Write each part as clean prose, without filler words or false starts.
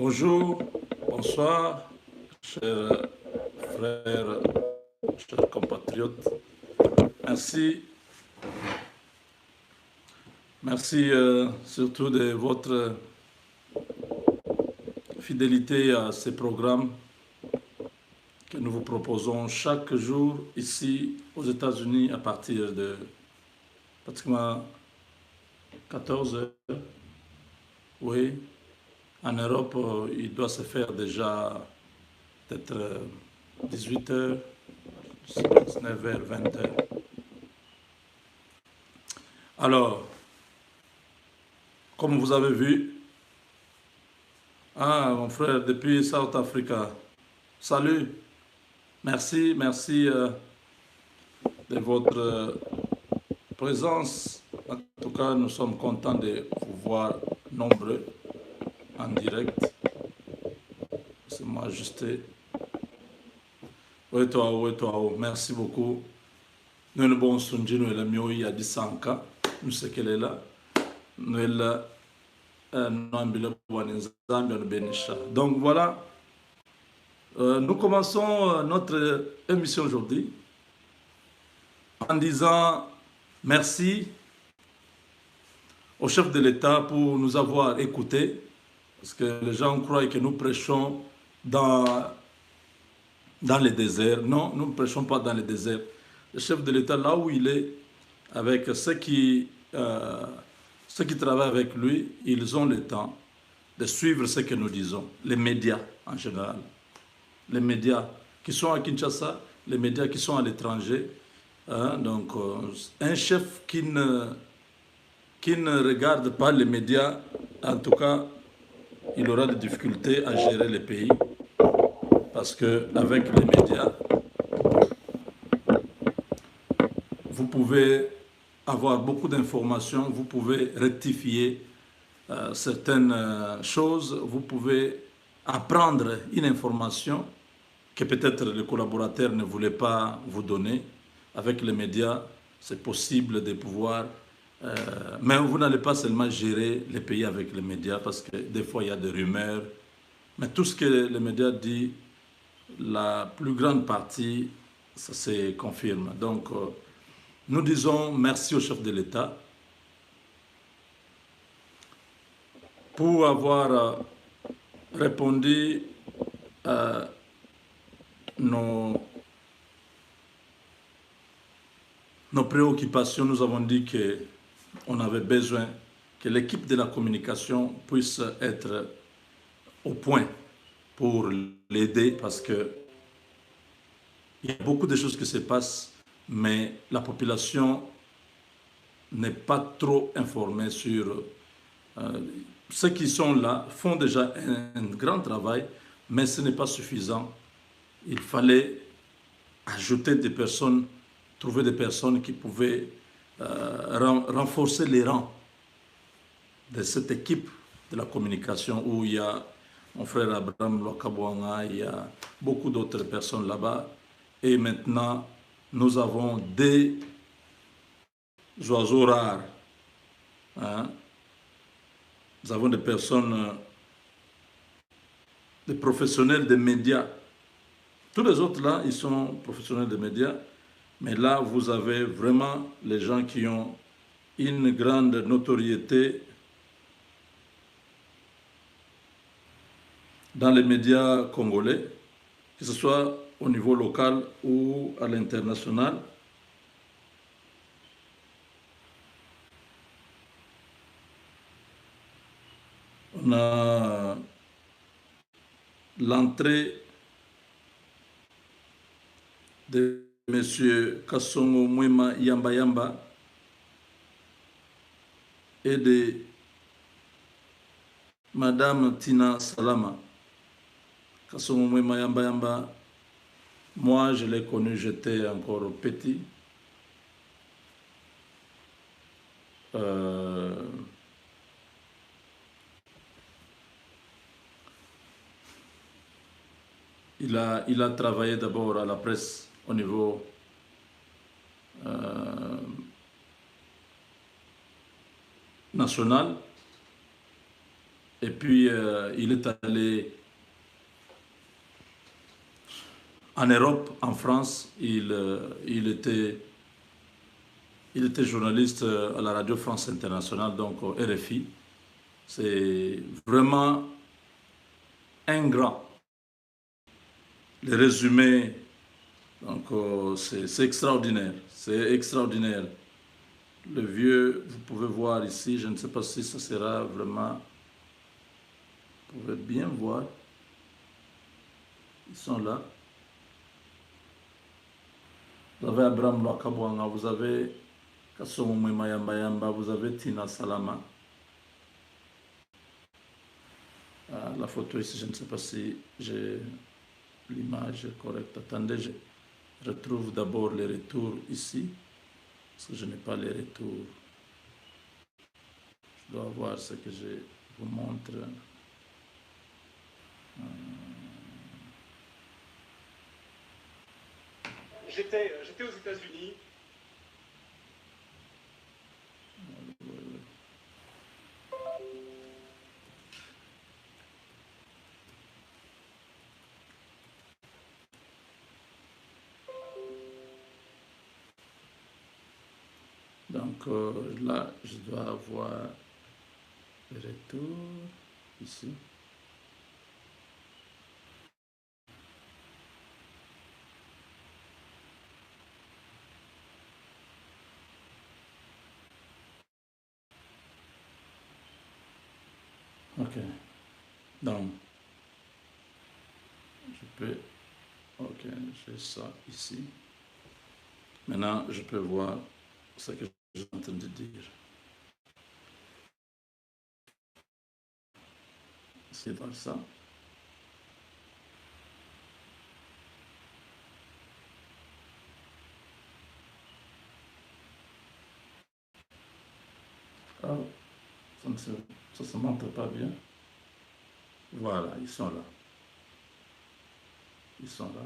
Bonjour, bonsoir, chers frères, chers compatriotes. Merci, merci surtout de votre fidélité à ces programmes que nous vous proposons chaque jour ici aux États-Unis à partir de pratiquement 14 heures. Oui, en Europe, il doit se faire déjà peut-être 18 heures, 19 heures, 20 heures. Alors, comme vous avez vu, mon frère, depuis South Africa, salut, merci, merci de votre présence. En tout cas, nous sommes contents de vous voir nombreux en direct. C'est majesté. Oui, toi, merci beaucoup. Nous sommes bons, nous sommes mieux il y a 10 ans. Nous sommes qu'elle est là. Nous sommes là. Donc voilà, nous commençons notre émission aujourd'hui en disant merci au chef de l'État pour nous avoir écoutés, parce que les gens croient que nous prêchons dans les déserts. Non, nous ne prêchons pas dans les déserts. Le chef de l'État, là où il est, avec ceux qui travaillent avec lui, ils ont le temps de suivre ce que nous disons, les médias en général. Les médias qui sont à Kinshasa, les médias qui sont à l'étranger. Donc, un chef qui ne regarde pas les médias, en tout cas, il aura des difficultés à gérer le pays. Parce qu'avec les médias, vous pouvez avoir beaucoup d'informations, vous pouvez rectifier certaines choses, vous pouvez apprendre une information que peut-être le collaborateur ne voulait pas vous donner. Avec les médias, c'est possible de pouvoir... mais vous n'allez pas seulement gérer les pays avec les médias, parce que des fois, il y a des rumeurs. Mais tout ce que les médias disent, la plus grande partie, ça se confirme. Donc, nous disons merci au chef de l'État pour avoir répondu à nos préoccupations. Nous avons dit qu'on avait besoin que l'équipe de la communication puisse être au point pour l'aider, parce que il y a beaucoup de choses qui se passent, mais la population n'est pas trop informée sur... ceux qui sont là font déjà un grand travail, mais ce n'est pas suffisant. Il fallait ajouter des personnes, trouver des personnes qui pouvaient renforcer les rangs de cette équipe de la communication, où il y a mon frère Abraham Lokabouanga, il y a beaucoup d'autres personnes là-bas. Et maintenant, nous avons des oiseaux rares. Nous avons des personnes, des professionnels des médias. Tous les autres là, ils sont professionnels des médias. Mais là, vous avez vraiment les gens qui ont une grande notoriété dans les médias congolais, que ce soit au niveau local ou à l'international. On a l'entrée de M. Kassongo Mwema Yamba Yamba et de Madame Tina Salama. Kassongo Mwema Yamba Yamba, moi je l'ai connu, j'étais encore petit. Il a travaillé d'abord à la presse au niveau national. Et puis, il est allé en Europe, en France. Il était journaliste à la radio France Internationale, donc au RFI. C'est vraiment un grand. Le résumé, donc c'est extraordinaire. C'est extraordinaire. Le vieux, vous pouvez voir ici, je ne sais pas si ça sera vraiment... Vous pouvez bien voir. Ils sont là. Vous avez Abraham Lwakabwanga, vous avez Kassomo Mayamba, vous avez Tina Salama. La photo ici, je ne sais pas si j'ai l'image correcte. Attendez, je retrouve d'abord les retours ici, parce que je n'ai pas les retours. Je dois voir ce que je vous montre. J'étais aux États-Unis. Donc là, je dois avoir le retour ici. Ok. Donc, je peux... Ok, j'ai ça ici. Maintenant, je peux voir ce que j'ai en train de dire. C'est dans ça. Ah, ça ne se montre pas bien. Voilà, ils sont là. Ils sont là.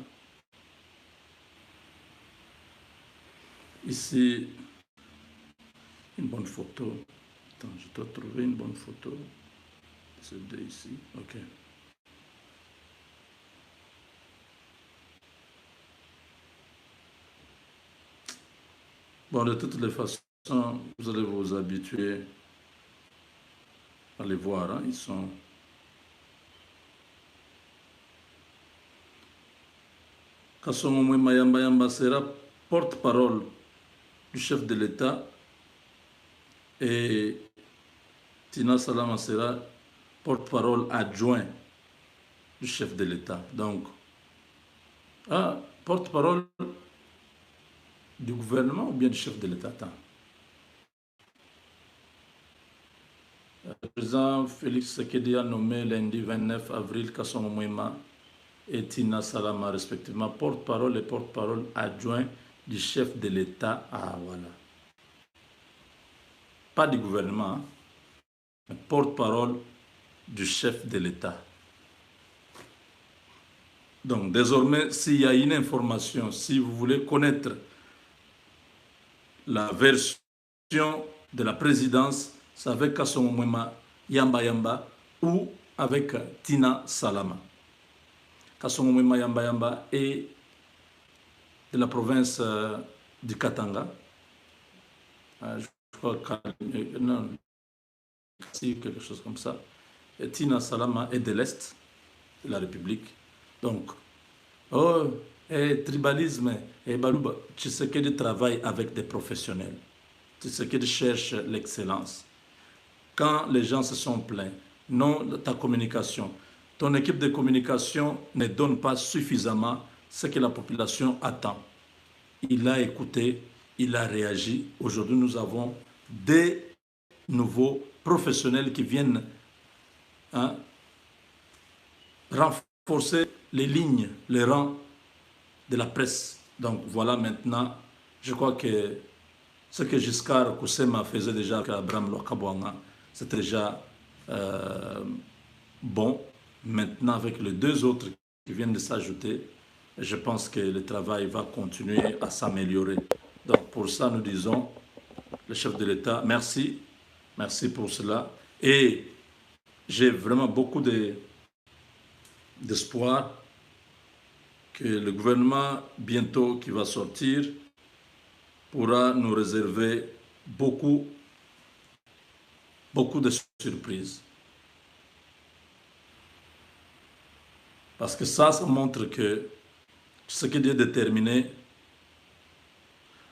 Ici, une bonne photo. Attends, je dois trouver une bonne photo de ces deux ici. Ok. Bon, de toutes les façons, vous allez vous habituer à les voir. Hein. Ils sont... Kassomo Mayamba sera porte-parole du chef de l'État et Tina Salama sera porte-parole adjoint du chef de l'État. Donc, porte-parole du gouvernement ou bien du chef de l'État? Le président Félix Tshisekedi a nommé lundi 29 avril Kassomo Moïma et Tina Salama, respectivement, porte-parole et porte-parole adjoint du chef de l'État. Ah, voilà. Pas du gouvernement, mais porte-parole du chef de l'État. Donc, désormais, s'il y a une information, si vous voulez connaître la version de la présidence, c'est avec Kassomo Moïma Yamba ou avec Tina Salama. Kassomo Moïma Yamba est de la province du Katanga. Je crois que non, quelque chose comme ça. Et Tina Salama est de l'Est de la République. Donc, tribalisme, Balouba, Tshisekedi travaille avec des professionnels. Tshisekedi cherche l'excellence. Quand les gens se sont plaints, non ta communication, ton équipe de communication ne donne pas suffisamment ce que la population attend. Il a écouté, il a réagi. Aujourd'hui, nous avons des nouveaux professionnels qui viennent renforcer les lignes, les rangs de la presse. Donc voilà maintenant, je crois que ce que Giscard Koussema faisait déjà avec Abraham Lwakabwanga, c'était déjà bon. Maintenant, avec les deux autres qui viennent de s'ajouter, je pense que le travail va continuer à s'améliorer. Donc pour ça, nous disons, le chef de l'État, merci pour cela. Et j'ai vraiment beaucoup d'espoir que le gouvernement bientôt qui va sortir pourra nous réserver beaucoup de surprises. Parce que ça montre que ce qui est déterminé.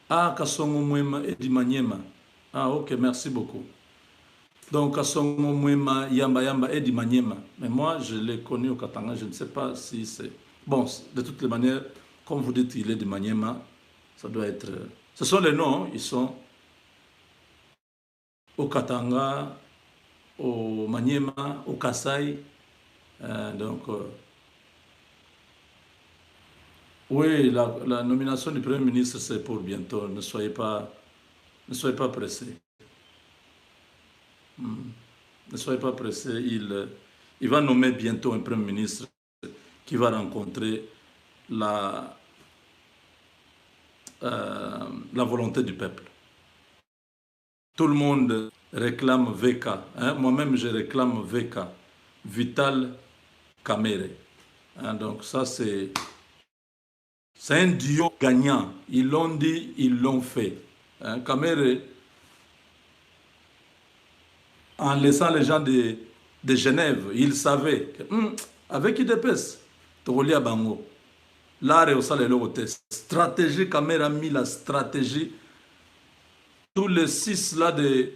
Ah, Kasongo Mwema et Dimanyema. Ah, ok, merci beaucoup. Donc, Kasongo Mwema, Yamba Yamba et Dimanyema. Mais moi, je l'ai connu au Katanga, je ne sais pas si c'est... Bon, de toutes les manières, comme vous dites, il est Dimanyema, ça doit être... Ce sont les noms, ils sont au Katanga, au Maniema, au Kasaï. Donc, oui, la nomination du Premier ministre, c'est pour bientôt. Ne soyez pas pressés. Ne soyez pas pressés. Il va nommer bientôt un Premier ministre qui va rencontrer la volonté du peuple. Tout le monde réclame VK. Hein? Moi-même, je réclame VK. Vital Kamerhe. Hein? Donc ça, c'est un duo gagnant. Ils l'ont dit, ils l'ont fait. Hein? Kamerhe, en laissant les gens de Genève, il savait que, avec IDPS, Togolia Bango, l'art et au salaire le stratégie, Kamerhe a mis la stratégie. Tous les 6 là de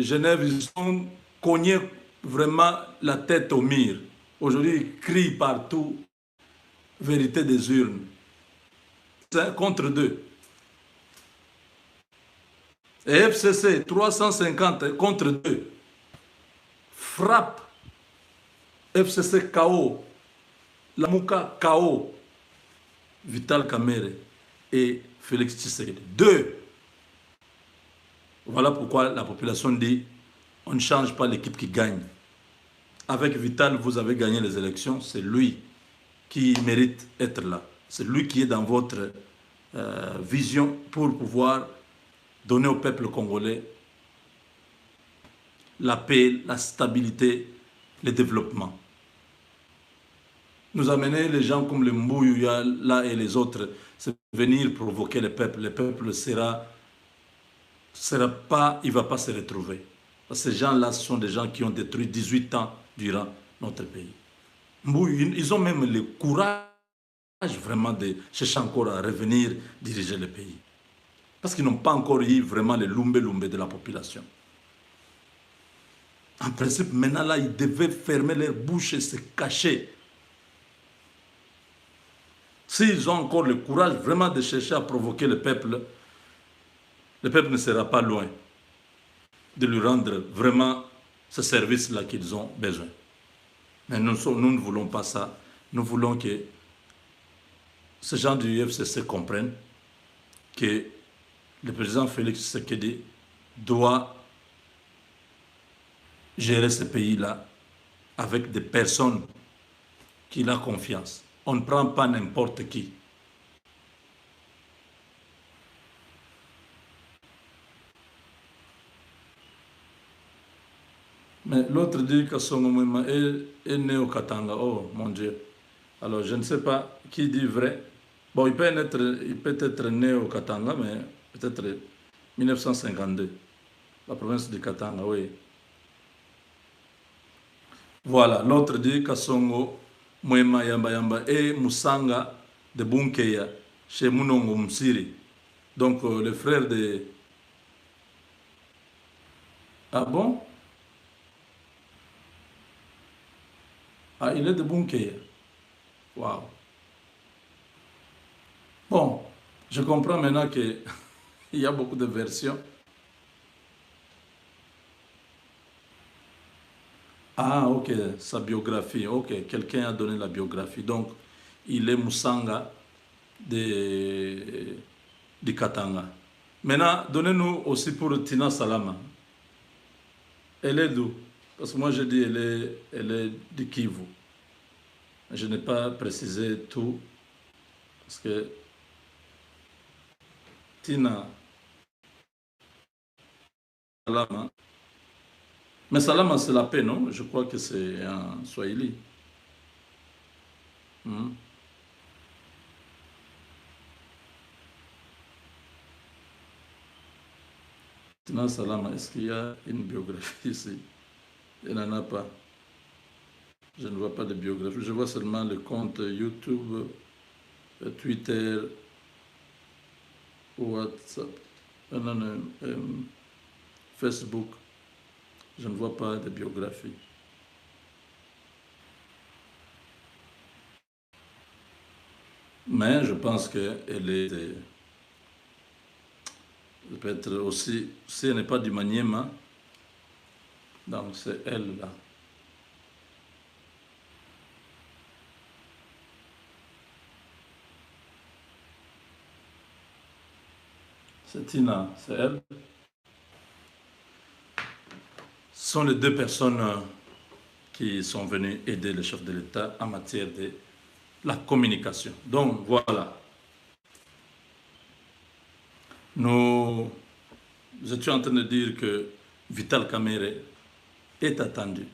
Genève, ils sont cognés vraiment la tête au mur. Aujourd'hui, ils crient partout, vérité des urnes. C'est contre 2. Et FCC, 350 contre 2. Frappe. FCC KO. Lamuka KO. Vital Kamerhe et Félix Tshisekedi. 2. Voilà pourquoi la population dit on ne change pas l'équipe qui gagne. Avec Vital, vous avez gagné les élections. C'est lui qui mérite d'être là. C'est lui qui est dans votre vision pour pouvoir donner au peuple congolais la paix, la stabilité, le développement. Nous amener les gens comme le Mbouyouya, là et les autres, c'est venir provoquer le peuple. Le peuple sera pas, il ne va pas se retrouver. Ces gens-là sont des gens qui ont détruit 18 ans durant notre pays. Mbouy, ils ont même le courage vraiment de chercher encore à revenir diriger le pays. Parce qu'ils n'ont pas encore eu vraiment le lumbe de la population. En principe, maintenant là, ils devaient fermer leur bouche et se cacher. S'ils ont encore le courage vraiment de chercher à provoquer le peuple ne sera pas loin de lui rendre vraiment ce service-là qu'ils ont besoin. Mais nous ne voulons pas ça. Nous voulons que ces gens du FCC comprennent que le président Félix Tshisekedi doit gérer ce pays-là avec des personnes qu'il a confiance. On ne prend pas n'importe qui. Mais l'autre dit que son moment est né au Katanga. Oh mon Dieu. Alors je ne sais pas qui dit vrai. Bon, il peut être né au Katanga, mais peut-être 1952. La province du Katanga, oui. Voilà, l'autre dit Kasongo, Mwema Yamba Yamba et Musanga de Bunkeya, chez Munongo Msiri. Donc le frère de... Ah bon? Ah, il est de Bunkeya. Waouh. Bon, je comprends maintenant qu'il y a beaucoup de versions. Ah, ok, sa biographie. Ok, quelqu'un a donné la biographie. Donc, il est Musanga de Katanga. Maintenant, donnez-nous aussi pour Tina Salama. Elle est d'où? Parce que moi, je dis elle est de Kivu. Je n'ai pas précisé tout. Parce que Tina Salama, Mais Salama, c'est la paix, non? Je crois que c'est un Swahili. Hmm. Sinon, Salama, est-ce qu'il y a une biographie ici? Il n'y en a pas. Je ne vois pas de biographie. Je vois seulement le compte YouTube, Twitter, WhatsApp, non, non, Facebook. Je ne vois pas de biographie. Mais je pense qu'elle est peut-être aussi, si elle n'est pas du Maniema, donc c'est elle là. C'est Tina, c'est elle. Ce sont les deux personnes qui sont venues aider le chef de l'État en matière de la communication. Donc voilà, nous étions en train de dire que Vital Kamerhe est attendu.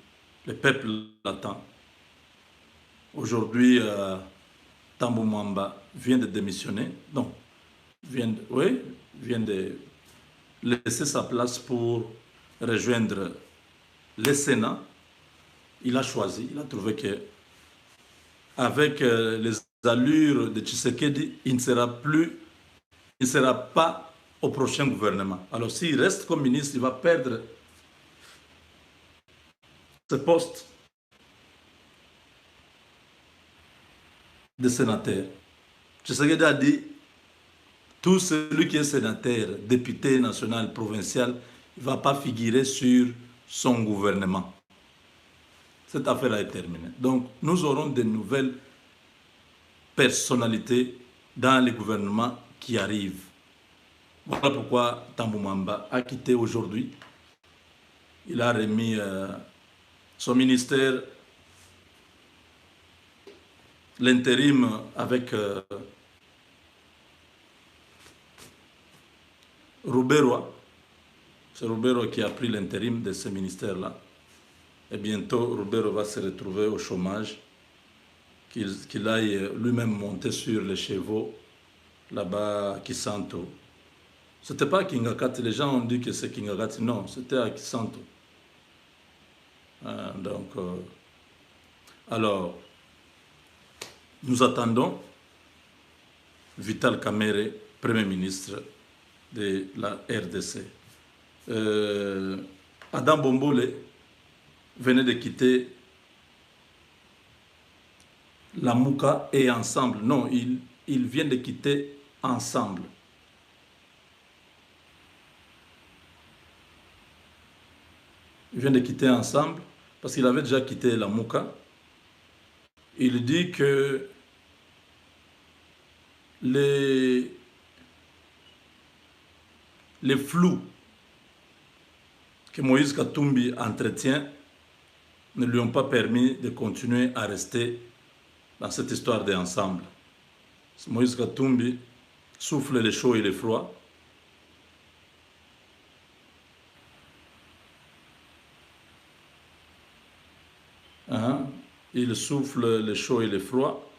Le peuple l'attend. Aujourd'hui, Tambou Mwamba vient de démissionner. Non, vient de laisser sa place pour rejoindre le Sénat. Il a choisi, il a trouvé que avec les allures de Tshisekedi, il ne sera pas au prochain gouvernement. Alors s'il reste comme ministre, il va perdre ce poste de sénateur. Tshisekedi a dit, tout celui qui est sénateur, député national, provincial, il ne va pas figurer sur son gouvernement. Cette affaire est terminée. Donc, nous aurons de nouvelles personnalités dans les gouvernements qui arrivent. Voilà pourquoi Tambou Mwamba a quitté aujourd'hui. Il a remis son ministère, l'intérim avec Rouberois. C'est Rouberois qui a pris l'intérim de ce ministère-là. Et bientôt, Rouberois va se retrouver au chômage, qu'il aille lui-même monter sur les chevaux là-bas à Kisanto. Ce n'était pas à Kingakati, les gens ont dit que c'est Kingakati, non, c'était à Kisanto. Alors, nous attendons Vital Kamerhe, Premier ministre de la RDC. Adam Bombole venait de quitter la Mouka et Ensemble. Non, il vient de quitter Ensemble. Il vient de quitter Ensemble parce qu'il avait déjà quitté la Mouka. Il dit que les flous que Moïse Katumbi entretient ne lui ont pas permis de continuer à rester dans cette histoire d'ensemble. Moïse Katumbi souffle le chaud et le froid. Il souffle le chaud et le froid.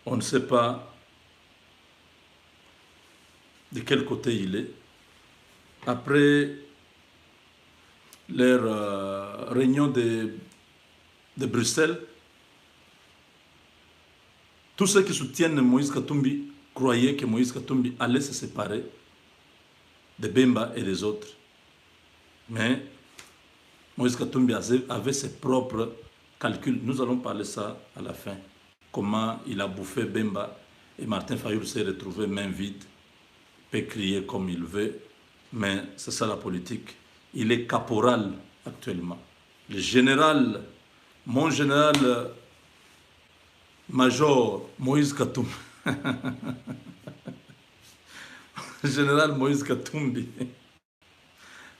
On ne sait pas de quel côté il est. Après leur réunion de Bruxelles, tous ceux qui soutiennent Moïse Katumbi croyaient que Moïse Katumbi allait se séparer de Bemba et des autres. Mais Moïse Katumbi avait ses propres calculs. Nous allons parler ça à la fin. Comment il a bouffé Bemba et Martin Fayulu s'est retrouvé main vide, peut crier comme il veut, mais c'est ça la politique. Il est caporal actuellement. Le général, mon général major Moïse Katumbi, général Moïse Katumbi,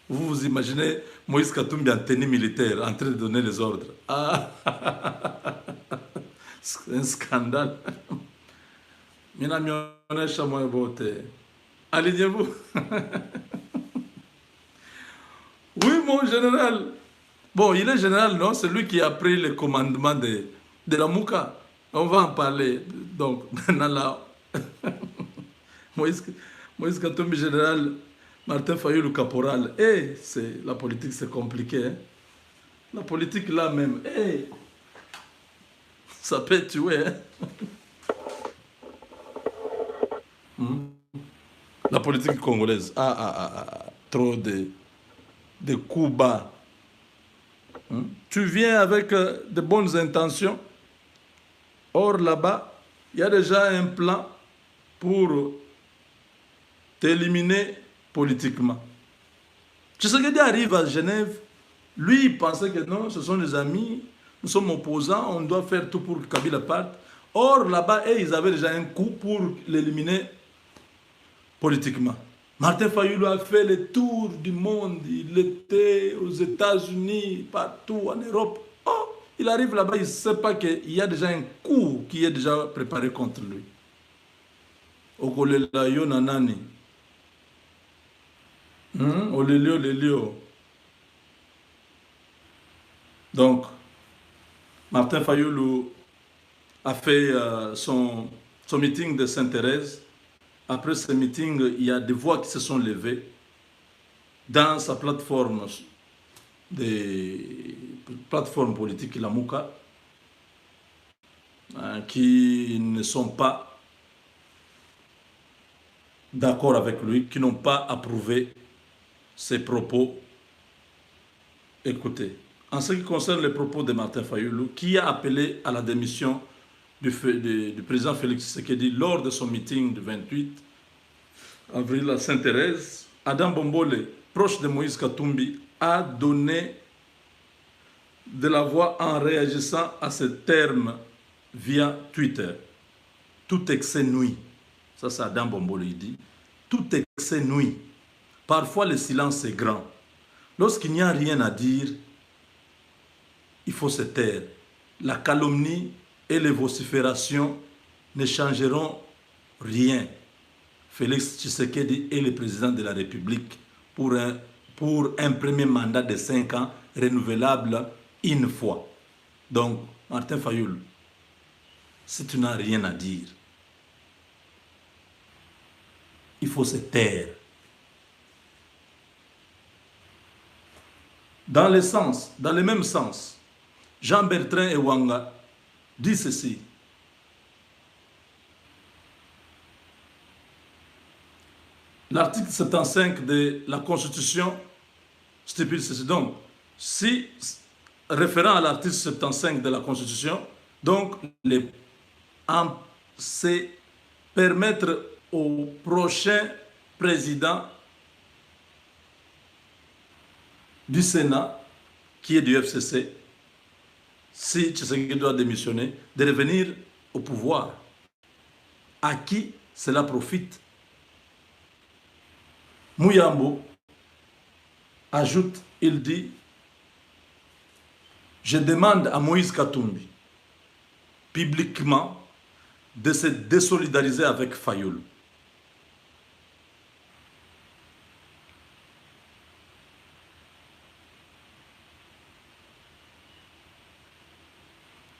vous vous imaginez Moïse Katumbi en tenue militaire, en train de donner les ordres. Ah, c'est un scandale. Alignez-vous. Oui, mon général. Bon, il est général, non? C'est lui qui a pris le commandement de la Mouka. On va en parler. Donc, maintenant là, Moïse, Moïse Katumbi général, Martin Fayulu le caporal. Eh, la politique, c'est compliqué. Hein? La politique là même, eh, ça peut tuer. Hein? La politique congolaise, trop de coups bas. Tu viens avec de bonnes intentions. Or, là-bas, il y a déjà un plan pour t'éliminer politiquement. Tshisekedi arrive à Genève. Lui, il pensait que non, ce sont des amis, nous sommes opposants, on doit faire tout pour que Kabila parte. Or, là-bas, ils avaient déjà un coup pour l'éliminer politiquement. Martin Fayulu a fait le tour du monde. Il était aux États-Unis, partout en Europe. Oh, il arrive là-bas, il ne sait pas qu'il y a déjà un coup qui est déjà préparé contre lui. Okolela yo nanani. Olelio. Donc, Martin Fayulu a fait son meeting de Sainte-Thérèse. Après ce meeting, il y a des voix qui se sont levées dans sa plateforme politique, la Mouka, qui ne sont pas d'accord avec lui, qui n'ont pas approuvé ses propos. Écoutez, en ce qui concerne les propos de Martin Fayulu, qui a appelé à la démission du président Félix Tshisekedi lors de son meeting du 28 avril à Sainte-Thérèse, Adam Bombole, proche de Moïse Katumbi, a donné de la voix en réagissant à ce terme via Twitter. Tout excès nuit. Ça, c'est Adam Bombole, il dit. Tout excès nuit. Parfois, le silence est grand. Lorsqu'il n'y a rien à dire, il faut se taire. La calomnie et les vociférations ne changeront rien. Félix Tshisekedi est le président de la République pour un premier mandat de 5 ans renouvelable une fois. Donc, Martin Fayulu, si tu n'as rien à dire, il faut se taire. Dans le même sens, Jean-Bertrand Ewanga dit ceci. L'article 75 de la Constitution stipule ceci. Donc, si, référant à l'article 75 de la Constitution, donc, c'est permettre au prochain président du Sénat, qui est du FCC, si Tshisekedi doit démissionner, de revenir au pouvoir. À qui cela profite? Mouyambo ajoute, il dit, je demande à Moïse Katumbi, publiquement, de se désolidariser avec Fayulu.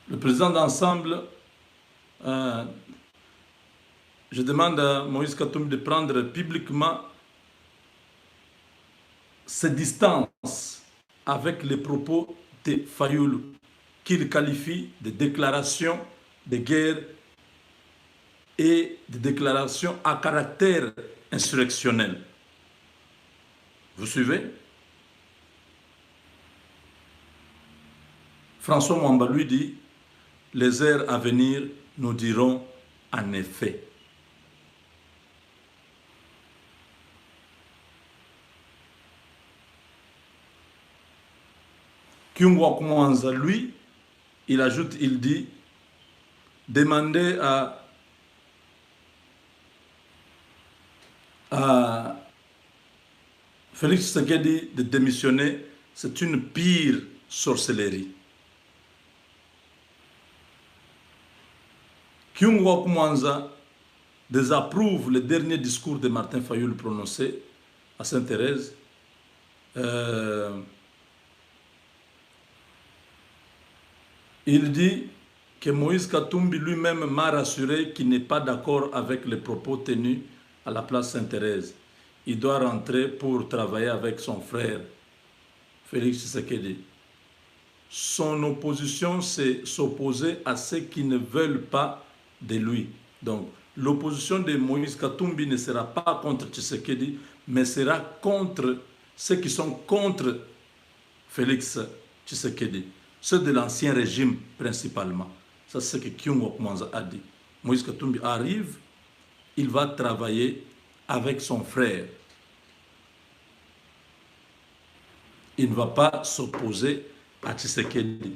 Le président d'ensemble, je demande à Moïse Katumbi de prendre publiquement ses distances avec les propos de Fayulu, qu'il qualifie de déclaration de guerre et de déclaration à caractère insurrectionnel. Vous suivez? François Mwamba lui dit, les heures à venir nous diront en effet. Kyungwa Koumanza, lui, il ajoute, il dit, demander à Félix Tshisekedi de démissionner, c'est une pire sorcellerie. Kyungwa Koumanza désapprouve le dernier discours de Martin Fayulu prononcé à Sainte-Thérèse Euh, il dit que Moïse Katumbi lui-même m'a rassuré qu'il n'est pas d'accord avec les propos tenus à la place Sainte-Thérèse. Il doit rentrer pour travailler avec son frère, Félix Tshisekedi. Son opposition, c'est s'opposer à ceux qui ne veulent pas de lui. Donc, l'opposition de Moïse Katumbi ne sera pas contre Tshisekedi, mais sera contre ceux qui sont contre Félix Tshisekedi. Ceux de l'ancien régime principalement. Ça, c'est ce que Kyung Okmanza a dit. Moïse Katumbi arrive, il va travailler avec son frère. Il ne va pas s'opposer à Tshisekedi,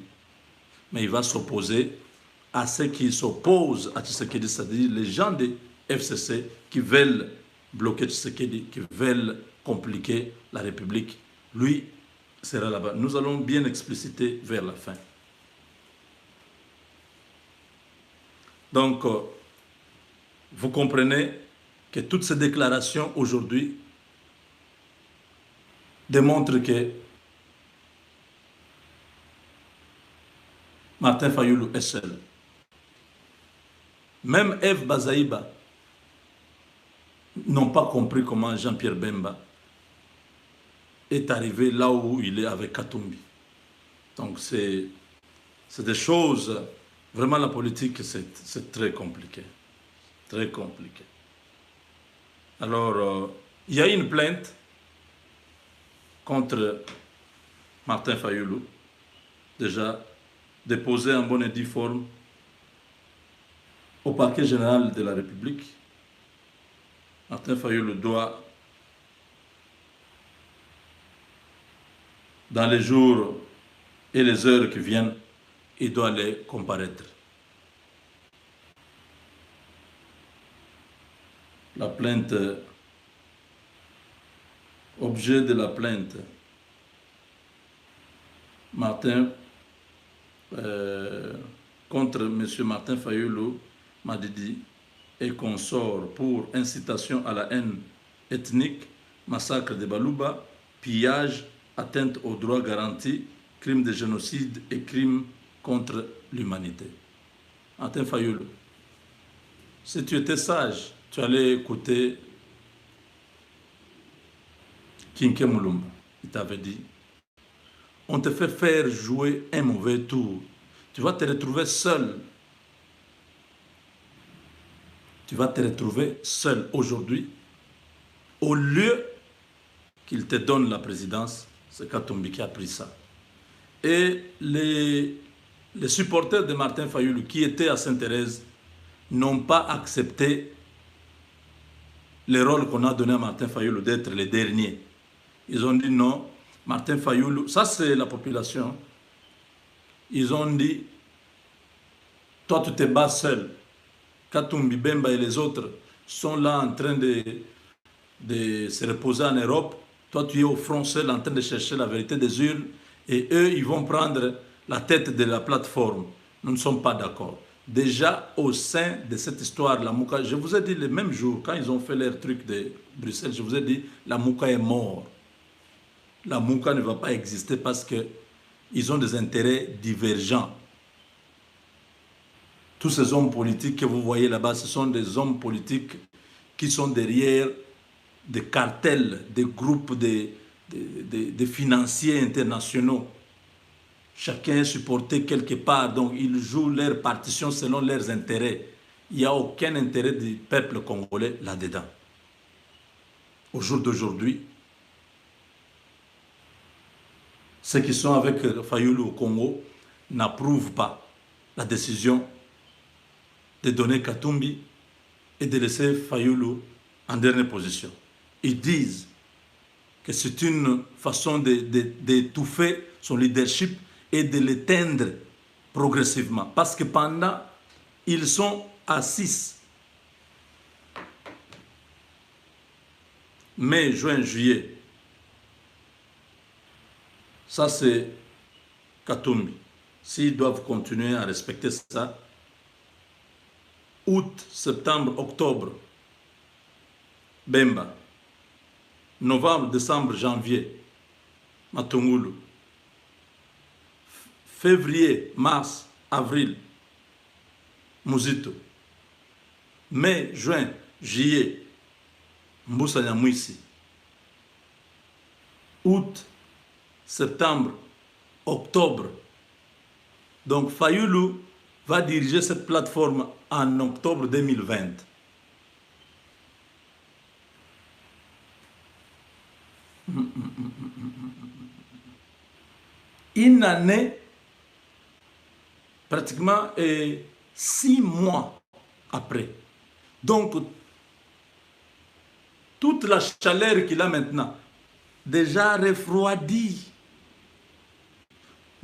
mais il va s'opposer à ceux qui s'opposent à Tshisekedi, c'est-à-dire les gens de FCC qui veulent bloquer Tshisekedi, qui veulent compliquer la République. Lui sera là-bas. Nous allons bien expliciter vers la fin. Donc, vous comprenez que toutes ces déclarations aujourd'hui démontrent que Martin Fayulu est seul. Même Eve Bazaïba n'ont pas compris comment Jean-Pierre Bemba est arrivé là où il est avec Katumbi. Donc c'est des choses, vraiment la politique c'est très compliqué. Très compliqué. Alors, il y a une plainte contre Martin Fayulu, déjà déposée en bonne et due forme au parquet général de la République. Martin Fayulu doit, dans les jours et les heures qui viennent, il doit aller comparaître. La plainte, objet de la plainte, Martin, contre M. Martin Fayulu Madidi et consort pour incitation à la haine ethnique, massacre de Balouba, pillage, atteinte aux droits garantis, crimes de génocide et crimes contre l'humanité. Martin Fayulu, si tu étais sage, tu allais écouter Kinké Moulumba. Il t'avait dit, on te fait faire jouer un mauvais tour. Tu vas te retrouver seul. Tu vas te retrouver seul aujourd'hui. Au lieu qu'il te donne la présidence, c'est Katumbi qui a pris ça. Et les supporters de Martin Fayulu qui étaient à Sainte-Thérèse n'ont pas accepté le rôle qu'on a donné à Martin Fayulu d'être les derniers. Ils ont dit non, Martin Fayulu, ça c'est la population. Ils ont dit, toi tu te bats seul. Katumbi Bemba et les autres sont là en train de se reposer en Europe. Toi tu es au front seul en train de chercher la vérité des urnes. Et eux, ils vont prendre la tête de la plateforme. Nous ne sommes pas d'accord. Déjà, au sein de cette histoire, la Mouka, je vous ai dit le même jour, quand ils ont fait leur truc de Bruxelles, je vous ai dit, la Mouka est morte. La Mouka ne va pas exister parce qu'ils ont des intérêts divergents. Tous ces hommes politiques que vous voyez là-bas, ce sont des hommes politiques qui sont derrière des cartels, des groupes de financiers internationaux. Chacun est supporté quelque part, donc ils jouent leur partition selon leurs intérêts. Il n'y a aucun intérêt du peuple congolais là-dedans. Au jour d'aujourd'hui, ceux qui sont avec Fayulu au Congo n'approuvent pas la décision de donner Katumbi et de laisser Fayulu en dernière position. Ils disent que c'est une façon d'étouffer son leadership et de l'éteindre progressivement. Parce que pendant, ils sont à 6. Mai, juin, juillet. Ça, c'est Katumbi. S'ils doivent continuer à respecter ça, août, septembre, octobre, Bemba. Novembre, décembre, janvier, Matungulu. Février, mars, avril, Muzito. Mai, juin, juillet, Mbusa Nyamwisi. Août, septembre, octobre. Donc Fayulu va diriger cette plateforme en octobre 2020. Une année, pratiquement 6 mois après. Donc, toute la chaleur qu'il a maintenant, déjà refroidi.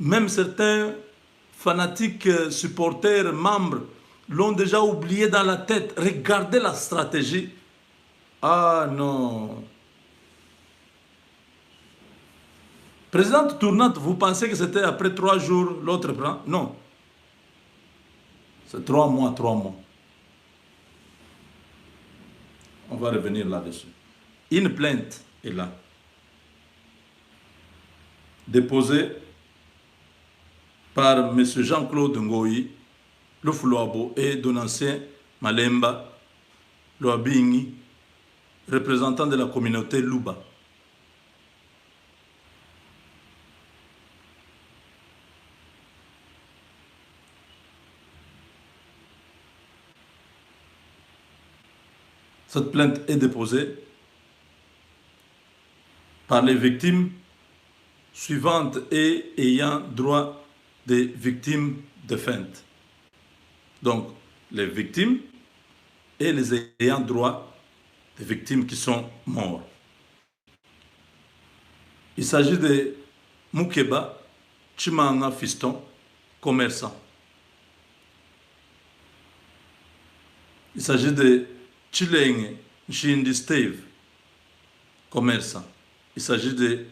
Même certains fanatiques, supporters, membres, l'ont déjà oublié dans la tête. Regardez la stratégie. Ah non. Présidente tournante, vous pensez que c'était après 3 jours, l'autre prend? Non. C'est 3 mois, 3 mois. On va revenir là-dessus. Une plainte est là. Déposée par M. Jean-Claude Ngoyi, le Flouabo et Donatien Malemba, le Abingi, représentant de la communauté Luba. Cette plainte est déposée par les victimes suivantes et ayant droit des victimes défuntes. Donc, les victimes et les ayants droit des victimes qui sont mortes. Il s'agit de Moukeba Chimanga Fiston, commerçant. Il s'agit de Chileng Nshindi Steve, commerçant. Il s'agit de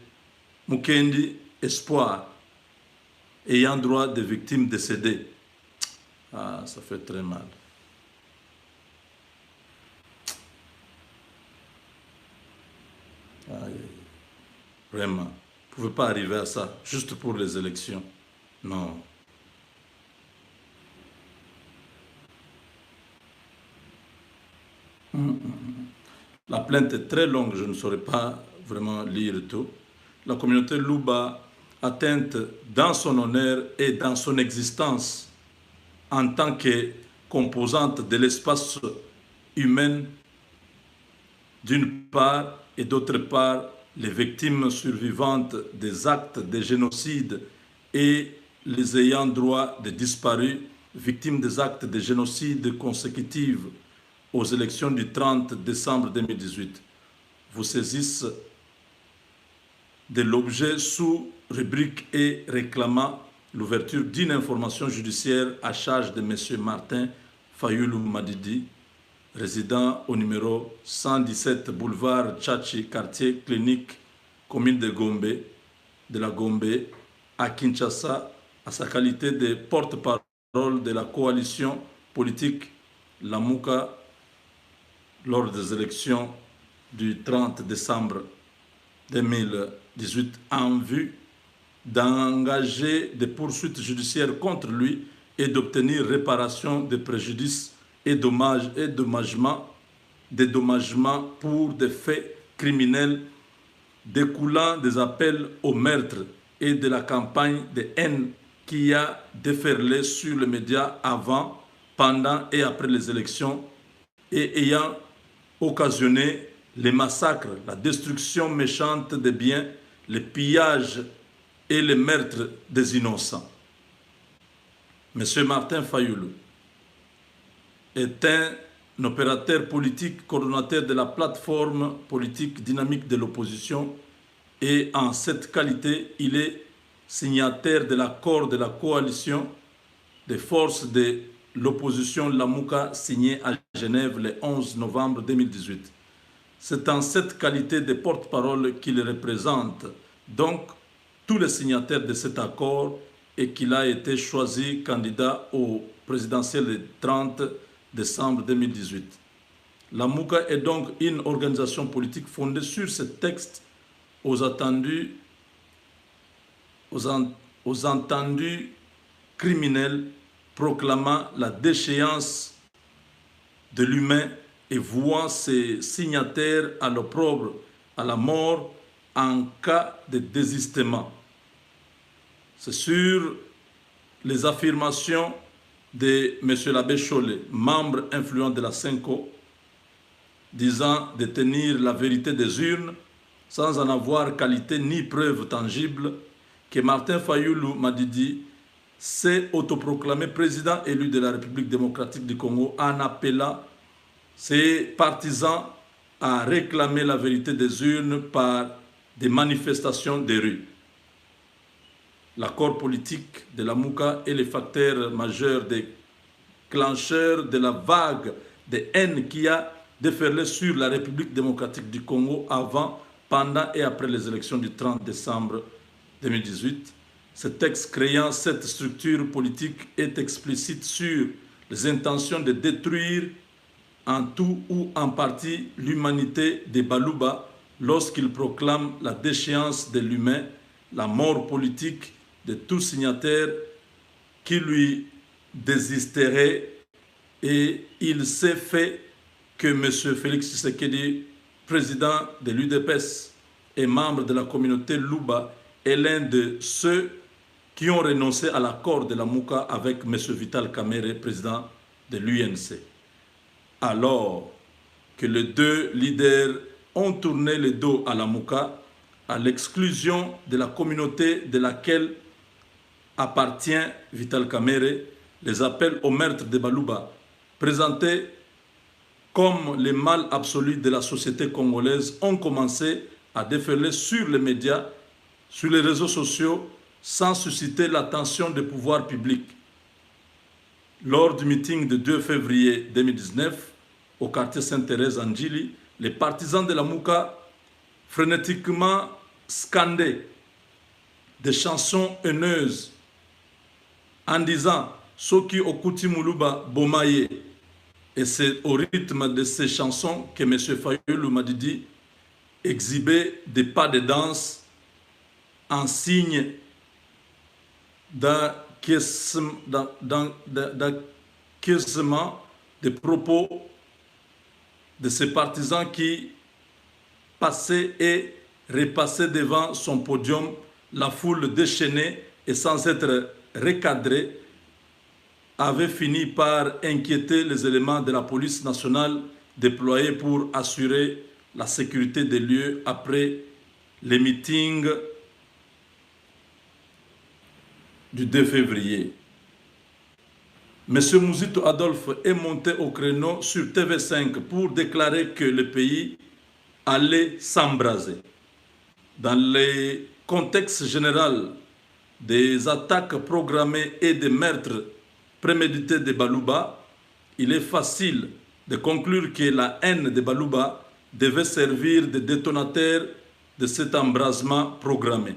Mukendi Espoir, ayant droit des victimes décédées. Ah, ça fait très mal. Aïe. Vraiment. Vous ne pouvez pas arriver à ça, juste pour les élections. Non. La plainte est très longue, je ne saurais pas vraiment lire tout. La communauté Luba, atteinte dans son honneur et dans son existence en tant que composante de l'espace humain, d'une part, et d'autre part, les victimes survivantes des actes de génocide et les ayants droit des disparus, victimes des actes de génocide consécutifs aux élections du 30 décembre 2018, vous saisissent de l'objet sous rubrique et réclamant l'ouverture d'une information judiciaire à charge de M. Martin Fayulu Madidi, résident au numéro 117 boulevard Tchachi, quartier clinique, commune de la Gombe, à Kinshasa, à sa qualité de porte-parole de la coalition politique Lamuka lors des élections du 30 décembre 2018 en vue d'engager des poursuites judiciaires contre lui et d'obtenir réparation des préjudices et dédommagements pour des faits criminels découlant des appels au meurtre et de la campagne de haine qui a déferlé sur les médias avant, pendant et après les élections et ayant occasionné les massacres, la destruction méchante des biens, les pillages et les meurtres des innocents. M. Martin Fayulu est un opérateur politique, coordonnateur de la plateforme politique dynamique de l'opposition et en cette qualité, il est signataire de l'accord de la coalition des forces de l'opposition Lamuka signé à Genève le 11 novembre 2018. C'est en cette qualité de porte-parole qu'il représente donc tous les signataires de cet accord et qu'il a été choisi candidat au présidentiel le 30 décembre 2018. La Mouka est donc une organisation politique fondée sur ce texte aux attendus aux entendus criminels proclamant la déchéance de l'humain et vouant ses signataires à l'opprobre, à la mort en cas de désistement. C'est sur les affirmations de M. l'abbé Chollet, membre influent de la Senko, disant détenir la vérité des urnes sans en avoir qualité ni preuve tangible, que Martin Fayulu Madidi s'est autoproclamé président élu de la République démocratique du Congo en appelant ses partisans à réclamer la vérité des urnes par des manifestations des rues. L'accord politique de la Mouka est le facteur majeur déclencheur de la vague de haine qui a déferlé sur la République démocratique du Congo avant, pendant et après les élections du 30 décembre 2018. Ce texte créant cette structure politique est explicite sur les intentions de détruire en tout ou en partie l'humanité des Baluba lorsqu'il proclame la déchéance de l'humain, la mort politique de tout signataire qui lui désisterait, et il s'est fait que M. Félix Tshisekedi, président de l'UDPS et membre de la communauté Luba, est l'un de ceux qui ont renoncé à l'accord de la Mouka avec M. Vital Kamerhe, président de l'UNC. Alors que les deux leaders ont tourné le dos à la Mouka, à l'exclusion de la communauté de laquelle appartient Vital Kamerhe, les appels au meurtre de Baluba, présentés comme le mal absolu de la société congolaise, ont commencé à déferler sur les médias, sur les réseaux sociaux, sans susciter l'attention des pouvoirs publics. Lors du meeting du 2 février 2019, au quartier Sainte-Thérèse en Djili, les partisans de la Mouka frénétiquement scandaient des chansons haineuses en disant « Soki Okuti Muluba Bomaye ». Et c'est au rythme de ces chansons que M. Fayulu Madidi exhibait des pas de danse en signe d'acquiescement des propos de ses partisans qui passaient et repassaient devant son podium, la foule déchaînée et sans être recadrée avait fini par inquiéter les éléments de la police nationale déployés pour assurer la sécurité des lieux après les meetings du 2 février. M. Mouzito Adolphe est monté au créneau sur TV5 pour déclarer que le pays allait s'embraser. Dans le contexte général des attaques programmées et des meurtres prémédités de Baluba, il est facile de conclure que la haine de Baluba devait servir de détonateur de cet embrasement programmé.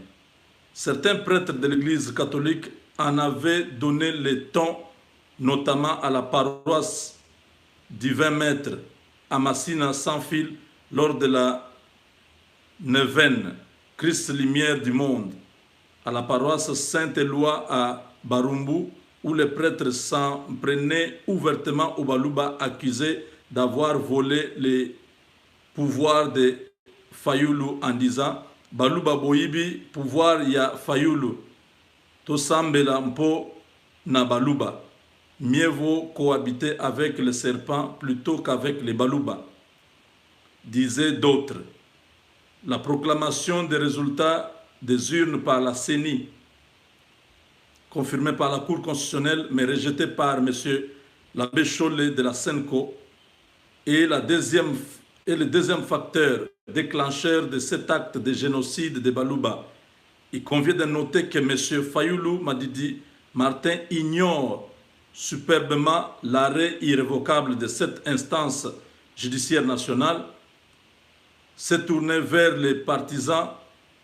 Certains prêtres de l'Église catholique en avaient donné le ton, notamment à la paroisse du 20 mètres à Massina sans fil lors de la neuvaine Christ Lumière du Monde, à la paroisse Saint-Éloi à Barumbu, où les prêtres s'en prenaient ouvertement au Baluba accusé d'avoir volé les pouvoirs de Fayulu en disant Baluba Boyibi, pouvoir ya Fayulu, Tosambela Mpo na Baluba. Mieux vaut cohabiter avec les serpents plutôt qu'avec les Baluba, disaient d'autres. La proclamation des résultats des urnes par la CENI, confirmée par la Cour constitutionnelle mais rejetée par M. l'abbé Chollet de la Senko, est le deuxième facteur déclencheur de cet acte de génocide de Baluba. Il convient de noter que M. Fayulu Madidi Martin ignore superbement l'arrêt irrévocable de cette instance judiciaire nationale, s'est tourné vers les partisans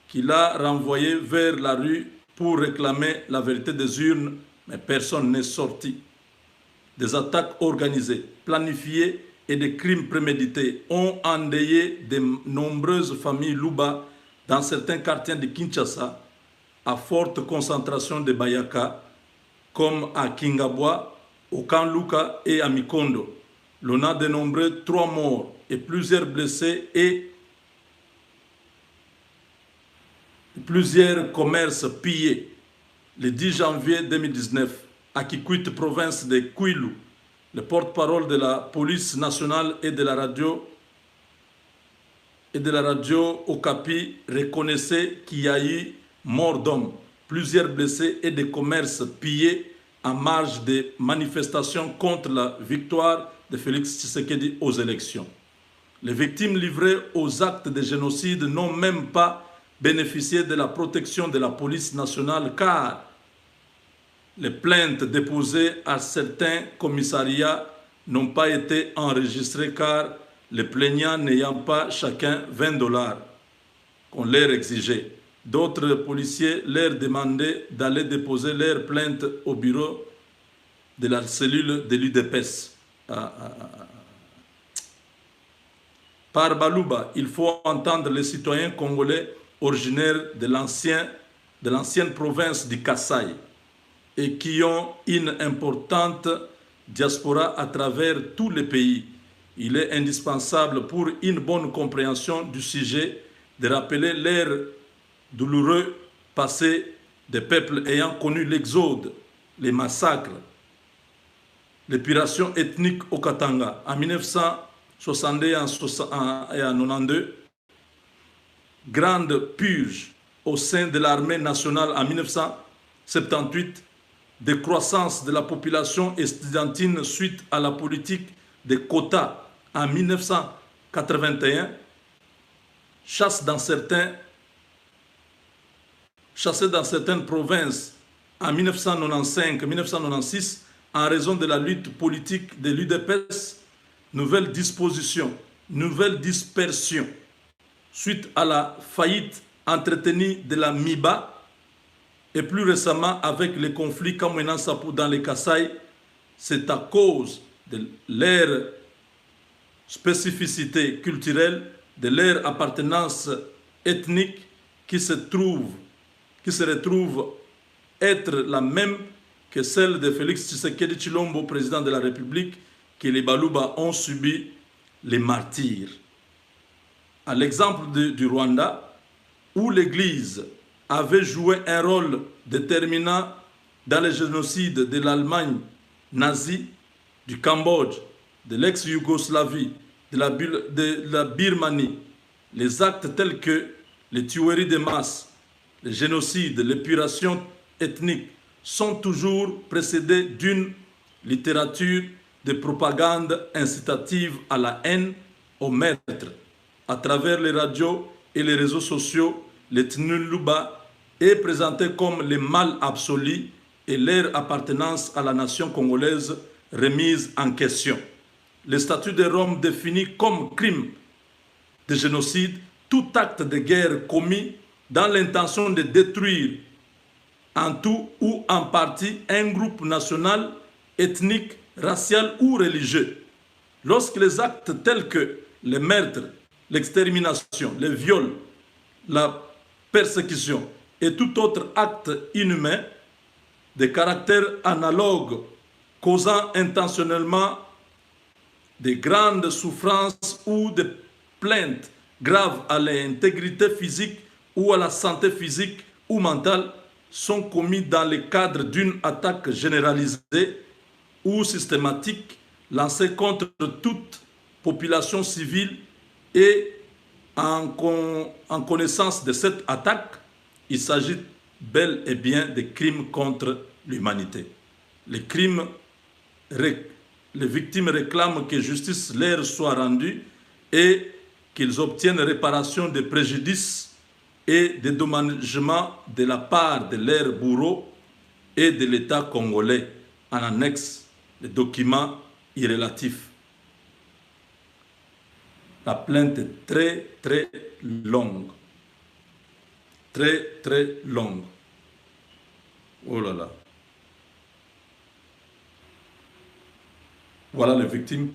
qu'il a renvoyés vers la rue pour réclamer la vérité des urnes, mais personne n'est sorti. Des attaques organisées, planifiées et des crimes prémédités ont endeuillé de nombreuses familles Luba dans certains quartiers de Kinshasa, à forte concentration de Bayaka, comme à Kingabwa, au Kanluka et à Mikondo. L'on a dénombré 3 morts et plusieurs blessés et plusieurs commerces pillés. Le 10 janvier 2019, à Kikwit, province de Kwilu, le porte-parole de la police nationale et de la radio Okapi reconnaissait qu'il y a eu mort d'hommes, plusieurs blessés et des commerces pillés en marge des manifestations contre la victoire de Félix Tshisekedi aux élections. Les victimes livrées aux actes de génocide n'ont même pas bénéficié de la protection de la police nationale car les plaintes déposées à certains commissariats n'ont pas été enregistrées car les plaignants n'ayant pas chacun 20 $ qu'on leur exigeait. D'autres policiers leur demandaient d'aller déposer leurs plaintes au bureau de la cellule de l'UDPS. Par Balouba, il faut entendre les citoyens congolais originaires de l'ancienne province du Kasaï et qui ont une importante diaspora à travers tous les pays. Il est indispensable pour une bonne compréhension du sujet de rappeler leur douloureux passé des peuples ayant connu l'exode, les massacres, l'épuration ethnique au Katanga en 1962 et en 1992, grande purge au sein de l'armée nationale en 1978, décroissance de la population estudiantine suite à la politique des quotas en 1981, chassé dans certaines provinces en 1995-1996 en raison de la lutte politique de l'UDPS, nouvelles dispositions, nouvelles dispersions suite à la faillite entretenue de la MIBA et plus récemment avec les conflits Kamwena Sapou dans les Kasaï. C'est à cause de leur spécificité culturelle, de leur appartenance ethnique qui se retrouve être la même que celle de Félix Tshisekedi Tshilombo, président de la République, que les Balouba ont subi les martyrs. À l'exemple du Rwanda, où l'Église avait joué un rôle déterminant dans le génocide de l'Allemagne nazie, du Cambodge, de l'ex-Yougoslavie, de la Birmanie, les actes tels que les tueries de masse, le génocide, l'épuration ethnique sont toujours précédés d'une littérature de propagande incitative à la haine, au meurtre. À travers les radios et les réseaux sociaux, l'ethnie Luba est présentée comme le mal absolu et leur appartenance à la nation congolaise remise en question. Le statut de Rome définit comme crime de génocide tout acte de guerre commis dans l'intention de détruire en tout ou en partie un groupe national, ethnique, racial ou religieux. Lorsque les actes tels que les meurtres, l'extermination, les viols, la persécution et tout autre acte inhumain de caractère analogue causant intentionnellement de grandes souffrances ou des plaintes graves à l'intégrité physique ou à la santé physique ou mentale sont commis dans le cadre d'une attaque généralisée ou systématique lancée contre toute population civile et en connaissance de cette attaque, il s'agit bel et bien de crimes contre l'humanité. Les victimes réclament que justice leur soit rendue et qu'ils obtiennent réparation des préjudices et des dédommagements de la part de leurs bourreaux et de l'État congolais. En annexe, les documents irrélatifs. La plainte est très, très longue. Très, très longue. Oh là là. Voilà les victimes.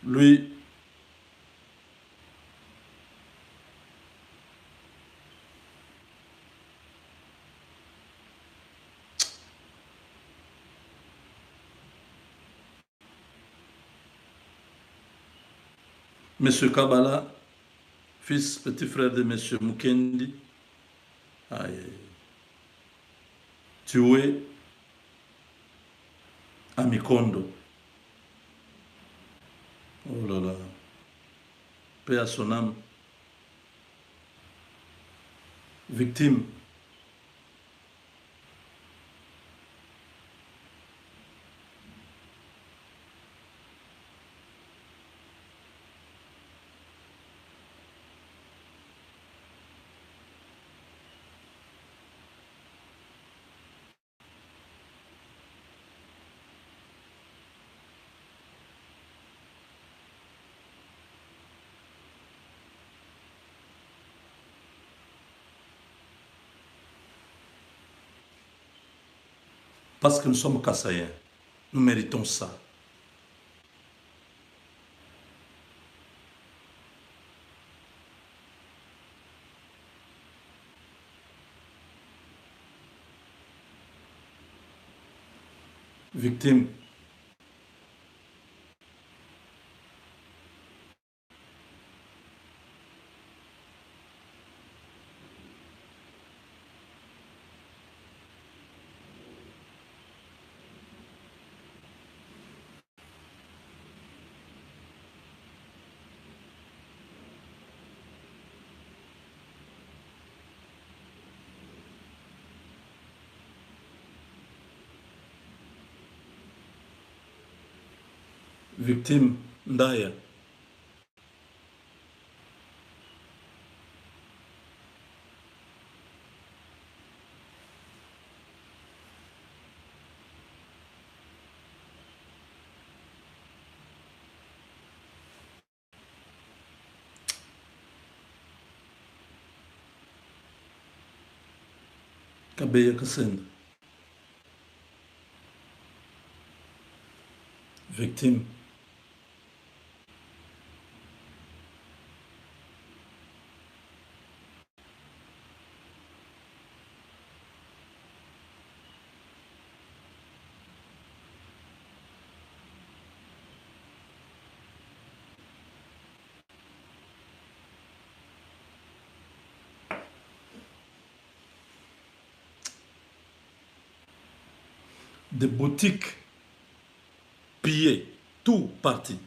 Lui, Monsieur Kabala, fils, petit frère de Monsieur Mukendi, a tué à Mikondo. Oh là là, paix à son âme. Victime. Parce que nous sommes Kassaïens. Nous méritons ça. Victime. Victime. Ndaya. Kabeya Kassenda. Victime. Des boutiques pillées, tout parti.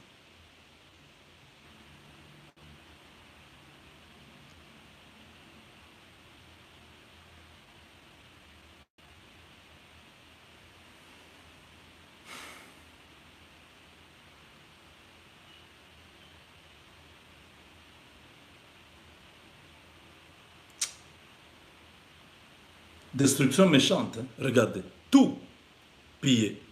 Destruction méchante, hein. Regardez, tout pillé.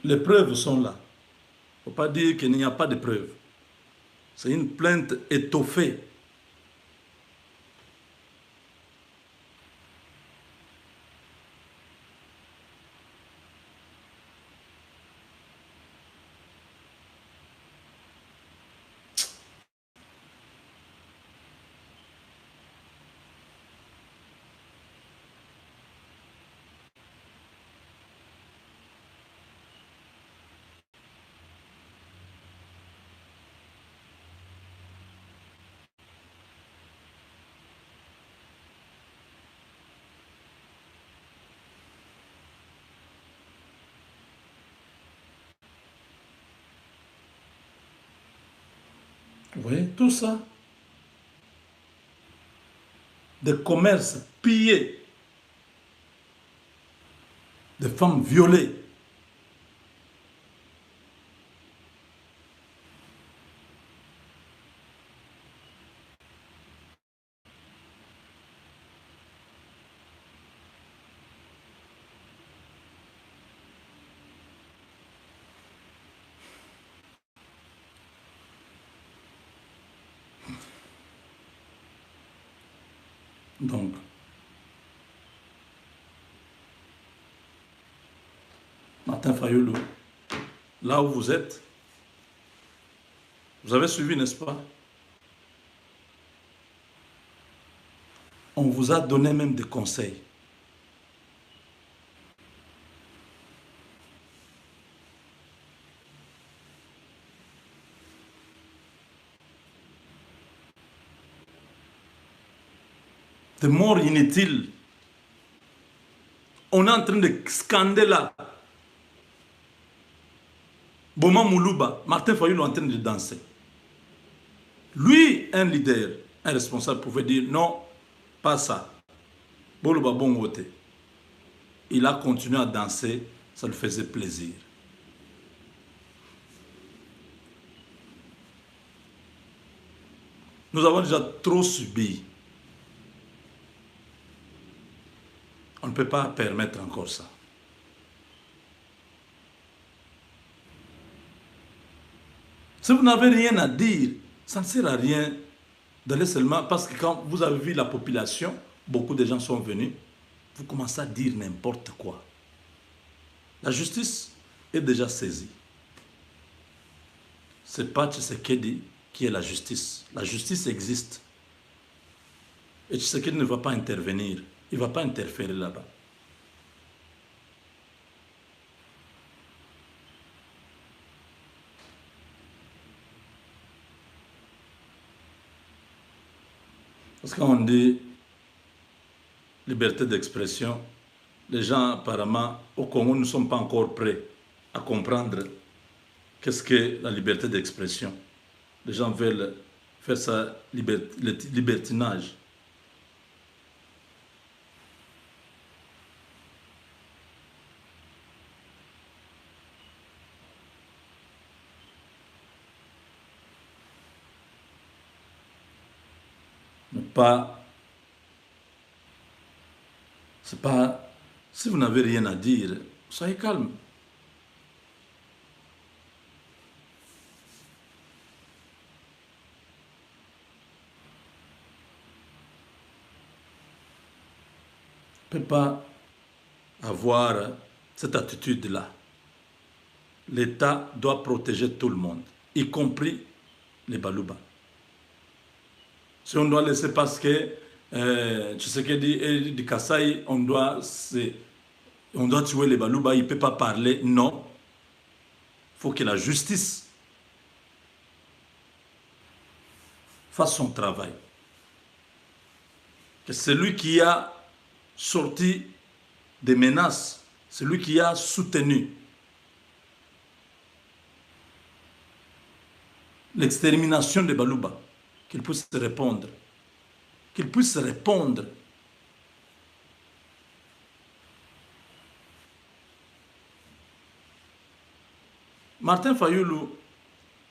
Les preuves sont là. Il ne faut pas dire qu'il n'y a pas de preuves. C'est une plainte étoffée. Vous voyez, tout ça. Des commerces pillés. Des femmes violées. Donc, Martin Fayulu, là où vous êtes, vous avez suivi, n'est-ce pas? On vous a donné même des conseils. Des morts inutiles. On est en train de scander là. Boma Moulouba, Martin Fayulu est en train de danser. Lui, un leader, un responsable, pouvait dire non, pas ça. Boulouba Bongote. Il a continué à danser, ça lui faisait plaisir. Nous avons déjà trop subi. On ne peut pas permettre encore ça. Si vous n'avez rien à dire, ça ne sert à rien d'aller seulement... Parce que quand vous avez vu la population, beaucoup de gens sont venus, vous commencez à dire n'importe quoi. La justice est déjà saisie. Ce n'est pas Tshisekedi qui est la justice. La justice existe. Et Tshisekedi ne va pas intervenir. Il ne va pas interférer là-bas. Parce que quand on dit liberté d'expression, les gens apparemment au Congo ne sont pas encore prêts à comprendre qu'est-ce que la liberté d'expression. Les gens veulent faire ça libertinage. Mais pas... C'est pas... Si vous n'avez rien à dire, soyez calme. On ne peut pas avoir cette attitude-là. L'État doit protéger tout le monde, y compris les Balouba. Si on doit laisser parce que Tshisekedi et du Kasaï, on doit tuer les Balouba, il ne peut pas parler. Non. Il faut que la justice fasse son travail. Que celui qui a sorti des menaces, celui qui a soutenu l'extermination des Balouba, qu'il puisse répondre. Qu'il puisse répondre. Martin Fayulu,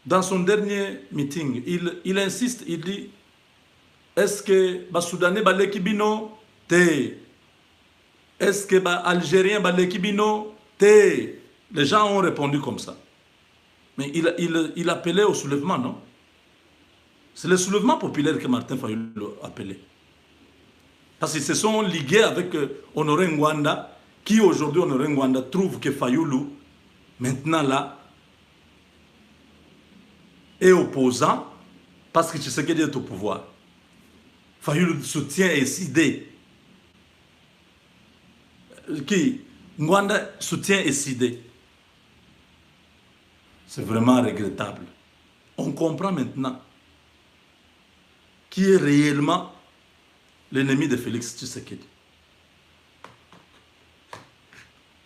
dans son dernier meeting, il insiste, il dit, est-ce que les Soudanais sont l'équibino? Est-ce que les Algériens sont l'équibino? Les gens ont répondu comme ça. Mais il appelait au soulèvement, non? C'est le soulèvement populaire que Martin Fayulu a appelé. Parce qu'ils se sont ligués avec Honoré Ngwanda, qui aujourd'hui, Honoré Ngwanda, trouve que Fayulu, maintenant là, est opposant parce que Tshisekedi est au pouvoir. Fayulu soutient Essidé. Qui? Ngwanda soutient Essidé. C'est vraiment regrettable. On comprend maintenant qui est réellement l'ennemi de Félix Tshisekedi.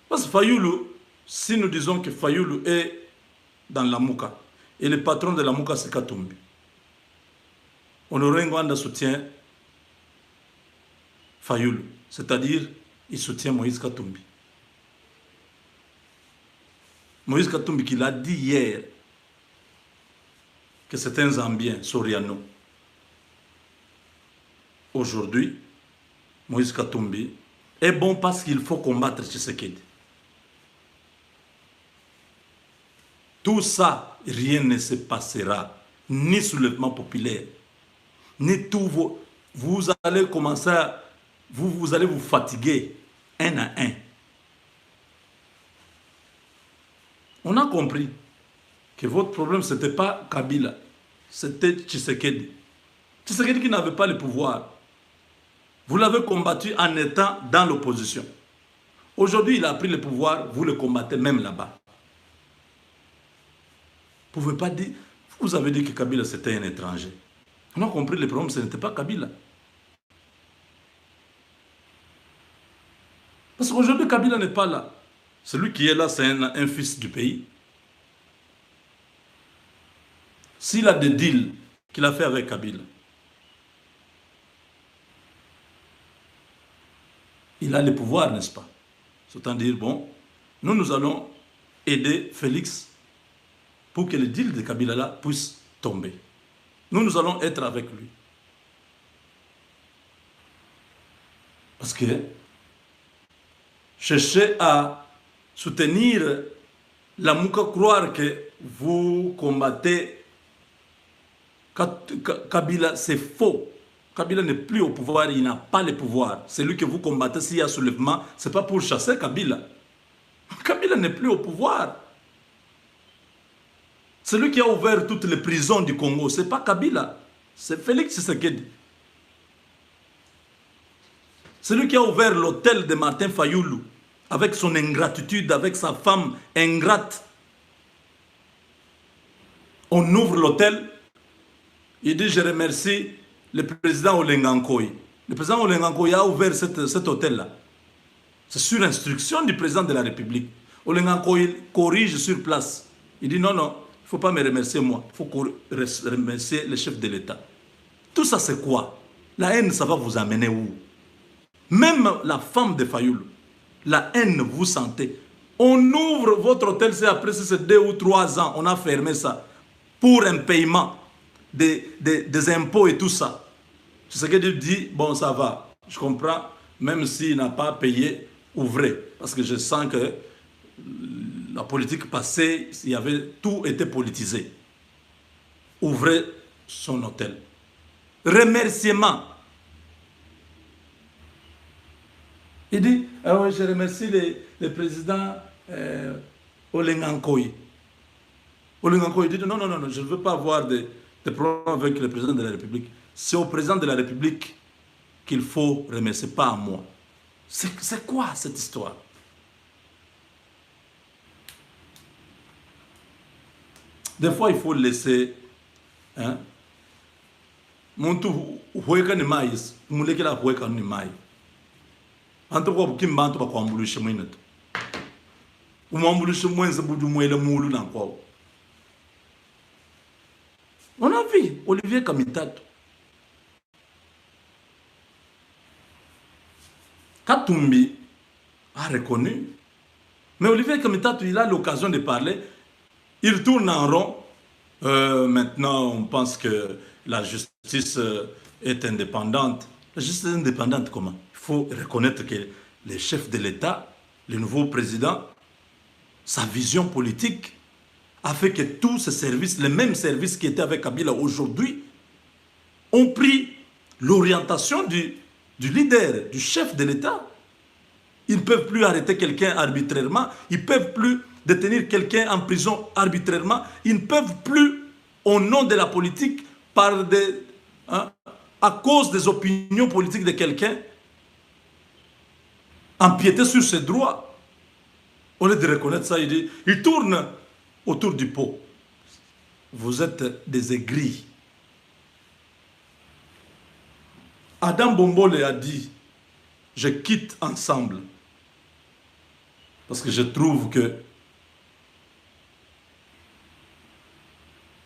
Parce que Fayulu, si nous disons que Fayulu est dans la Mouka, et le patron de la Mouka, c'est Katumbi, Honoré Ngwanda soutient Fayulu, c'est-à-dire il soutient Moïse Katumbi. Moïse Katumbi qui l'a dit hier que c'est un Zambien, Soriano. Aujourd'hui, Moïse Katumbi est bon parce qu'il faut combattre Tshisekedi. Tout ça, rien ne se passera, ni soulèvement populaire, ni tous vos... vous allez commencer à... Vous allez vous fatiguer un à un. On a compris que votre problème, ce n'était pas Kabila, c'était Tshisekedi. Tshisekedi qui n'avait pas le pouvoir. Vous l'avez combattu en étant dans l'opposition. Aujourd'hui, il a pris le pouvoir, vous le combattez même là-bas. Vous ne pouvez pas dire... Vous avez dit que Kabila, c'était un étranger. On a compris le problème, ce n'était pas Kabila. Parce qu'aujourd'hui, Kabila n'est pas là. Celui qui est là, c'est un fils du pays. S'il a des deals qu'il a fait avec Kabila, il a le pouvoir, n'est-ce pas? C'est-à-dire, bon, nous allons aider Félix pour que le deal de Kabila là puisse tomber. Nous allons être avec lui. Parce que chercher à soutenir la Mouka, croire que vous combattez Kabila, c'est faux. Kabila n'est plus au pouvoir, il n'a pas le pouvoir. Celui que vous combattez, s'il y a soulèvement, ce n'est pas pour chasser Kabila. Kabila n'est plus au pouvoir. Celui qui a ouvert toutes les prisons du Congo, ce n'est pas Kabila, c'est Félix Tshisekedi. Celui qui a ouvert l'hôtel de Martin Fayoulou, avec son ingratitude, avec sa femme ingrate. On ouvre l'hôtel, il dit je remercie le président Olengankoy. Le président Olengankoy a ouvert cet hôtel-là. C'est sur instruction du président de la République. Olengankoy corrige sur place. Il dit non, non, il ne faut pas me remercier moi, il faut remercier le chef de l'État. Tout ça c'est quoi? La haine, ça va vous amener où? Même la femme de Fayoulou, la haine, vous sentez. On ouvre votre hôtel, c'est après ces 2 ou 3 ans, on a fermé ça pour un paiement des impôts et tout ça. C'est ce qu'il dit, bon ça va, je comprends, même s'il n'a pas payé, ouvrez. Parce que je sens que la politique passée, tout était politisé. Ouvrez son hôtel. Remerciement. Il dit, ah oui, je remercie le président Olengankoy. Olengankoy dit, non, non, non, je ne veux pas avoir de problème avec le président de la République. C'est au président de la République qu'il faut remercier, pas à moi. C'est quoi cette histoire? Des fois, il faut laisser... Hein? Muntu huweka ni mais, mulekela huweka ni mai. Antoka kimbantu bakwambulisha mwinetu. Umwambulisha mwenze budu mwele mulu na kwao. On a vu Olivier Kamitato. Katumbi a reconnu. Mais Olivier Kamitato, il a l'occasion de parler. Il tourne en rond. Maintenant, on pense que la justice est indépendante. La justice est indépendante comment? Il faut reconnaître que le chef de l'État, le nouveau président, sa vision politique a fait que tous ces services, les mêmes services qui étaient avec Kabila aujourd'hui, ont pris l'orientation du leader, du chef de l'État. Ils ne peuvent plus arrêter quelqu'un arbitrairement, ils ne peuvent plus détenir quelqu'un en prison arbitrairement, ils ne peuvent plus, au nom de la politique, à cause des opinions politiques de quelqu'un, empiéter sur ses droits. Au lieu de reconnaître ça, il tourne autour du pot. Vous êtes des aigris. Adam Bombole a dit, je quitte ensemble. Parce que je trouve que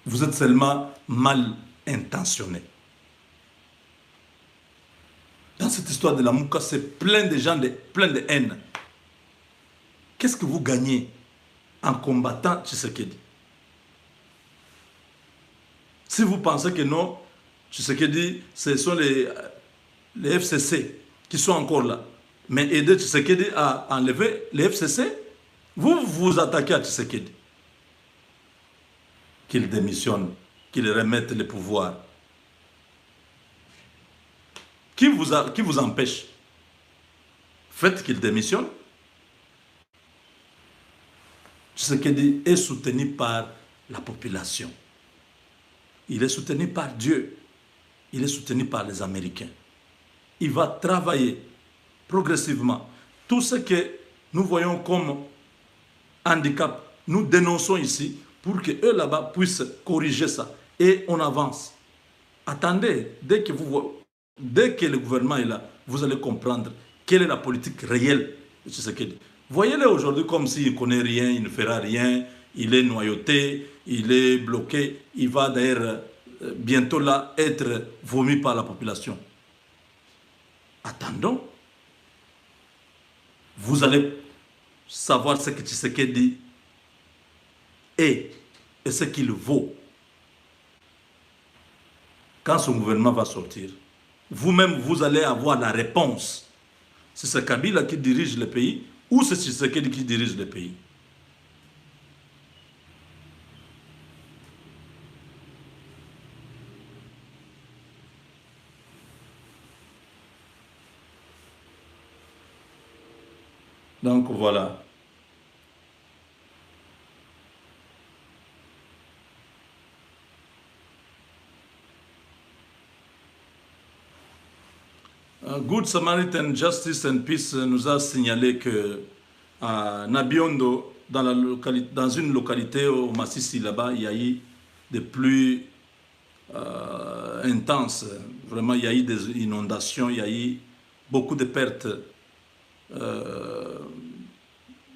vous êtes seulement mal intentionné. Dans cette histoire de la Mouka, c'est plein de gens, plein de haine. Qu'est-ce que vous gagnez en combattant Tshisekedi? Si vous pensez que non, Tshisekedi, ce sont les FCC qui sont encore là. Mais aider Tshisekedi à enlever les FCC, vous vous attaquez à Tshisekedi. Qu'il démissionne, qu'il remette le pouvoir. qui vous empêche? Faites qu'il démissionne. Tshisekedi est soutenu par la population. Il est soutenu par Dieu. Il est soutenu par les Américains. Il va travailler progressivement. Tout ce que nous voyons comme handicap, nous dénonçons ici pour que eux là-bas puissent corriger ça. Et on avance. Attendez, dès que le gouvernement est là, vous allez comprendre quelle est la politique réelle de Tshisekedi. Voyez-le aujourd'hui comme s'il ne connaît rien, il ne fera rien, il est noyauté, il est bloqué, il va d'ailleurs bientôt là être vomi par la population. Attendons. Vous allez savoir ce que Tshisekedi est et ce qu'il vaut. Quand son gouvernement va sortir, vous-même, vous allez avoir la réponse. C'est Kabila qui dirige le pays ou c'est Tshisekedi qui dirige le pays? Donc voilà. Good Samaritan Justice and Peace nous a signalé que à Nabiondo, dans une localité au Massissi, là-bas, il y a eu des pluies intenses. Vraiment, il y a eu des inondations, il y a eu beaucoup de pertes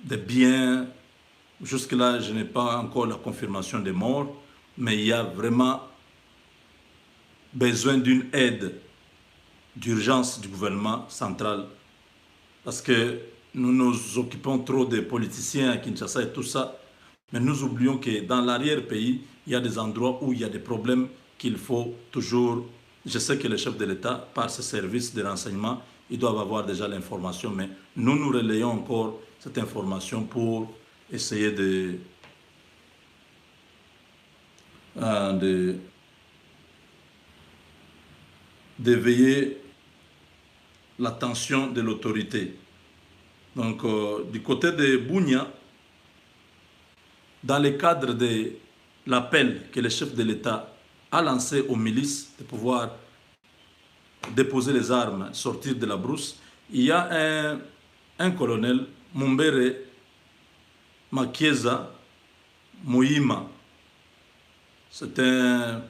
de biens. Jusque-là, je n'ai pas encore la confirmation des morts, mais il y a vraiment besoin d'une aide d'urgence du gouvernement central. Parce que nous nous occupons trop des politiciens à Kinshasa et tout ça, mais nous oublions que dans l'arrière-pays, il y a des endroits où il y a des problèmes qu'il faut toujours... Je sais que le chef de l'État, par ses services de renseignement, ils doivent avoir déjà l'information, mais nous relayons encore cette information pour essayer d'éveiller l'attention de l'autorité. Donc, du côté de Bunia, dans le cadre de l'appel que le chef de l'État a lancé aux milices de pouvoir déposer les armes, sortir de la brousse, il y a un colonel, Mumbere Makieza Moïma. C'est un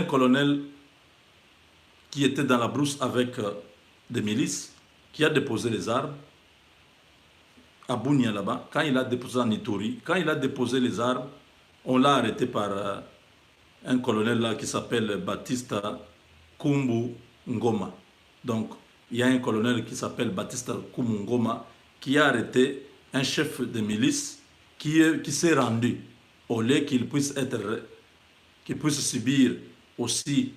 colonel qui était dans la brousse avec des milices, qui a déposé les armes à Bunia là-bas. Quand il a déposé en Ituri, quand il a déposé les armes, on l'a arrêté par un colonel là qui s'appelle Batista Kumbu Ngoma. Donc, il y a un colonel qui s'appelle Batista Kumbu Ngoma qui a arrêté un chef de milice qui s'est rendu au lieu qu'il puisse subir aussi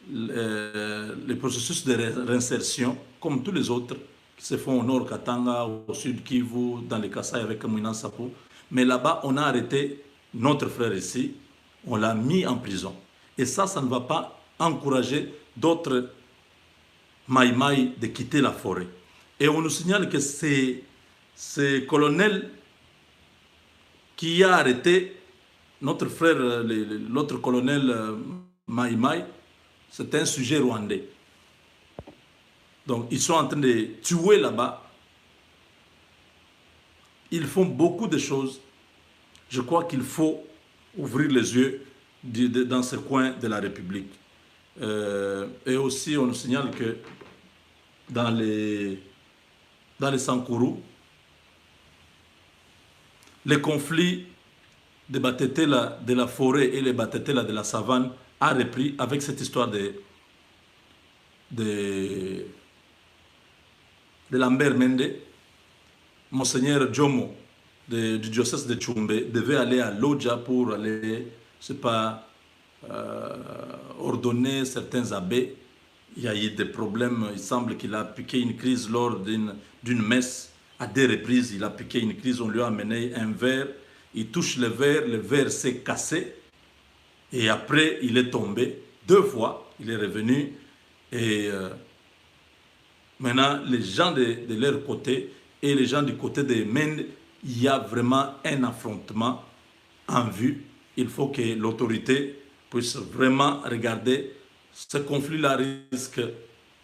les processus de réinsertion comme tous les autres qui se font au nord Katanga, au sud Kivu, dans les Kasaï avec Mouinan Sapou. Mais là-bas, on a arrêté notre frère ici, on l'a mis en prison. Et ça ne va pas encourager d'autres Maïmaï de quitter la forêt. Et on nous signale que c'est colonel qui a arrêté notre frère, l'autre colonel Maïmaï, c'est un sujet rwandais. Donc, ils sont en train de tuer là-bas. Ils font beaucoup de choses. Je crois qu'il faut ouvrir les yeux dans ce coin de la République. Et aussi, on nous signale que dans les Sankourou, les conflits de Batetela de la forêt et les Batetela de la savane a repris avec cette histoire de Lambert Mende. Monseigneur Jomo du diocèse de Tchumbe devait aller à Lodja pour aller, je sais pas, ordonner certains abbés. Il y a eu des problèmes, il semble qu'il a piqué une crise lors d'une messe. À 2 reprises, il a piqué une crise, on lui a amené un verre, il touche le verre s'est cassé et après il est tombé 2 fois. il est revenu et maintenant les gens de leur côté et les gens du côté des Mende, il y a vraiment un affrontement en vue. Il faut que l'autorité puisse vraiment regarder. Ce conflit-là risque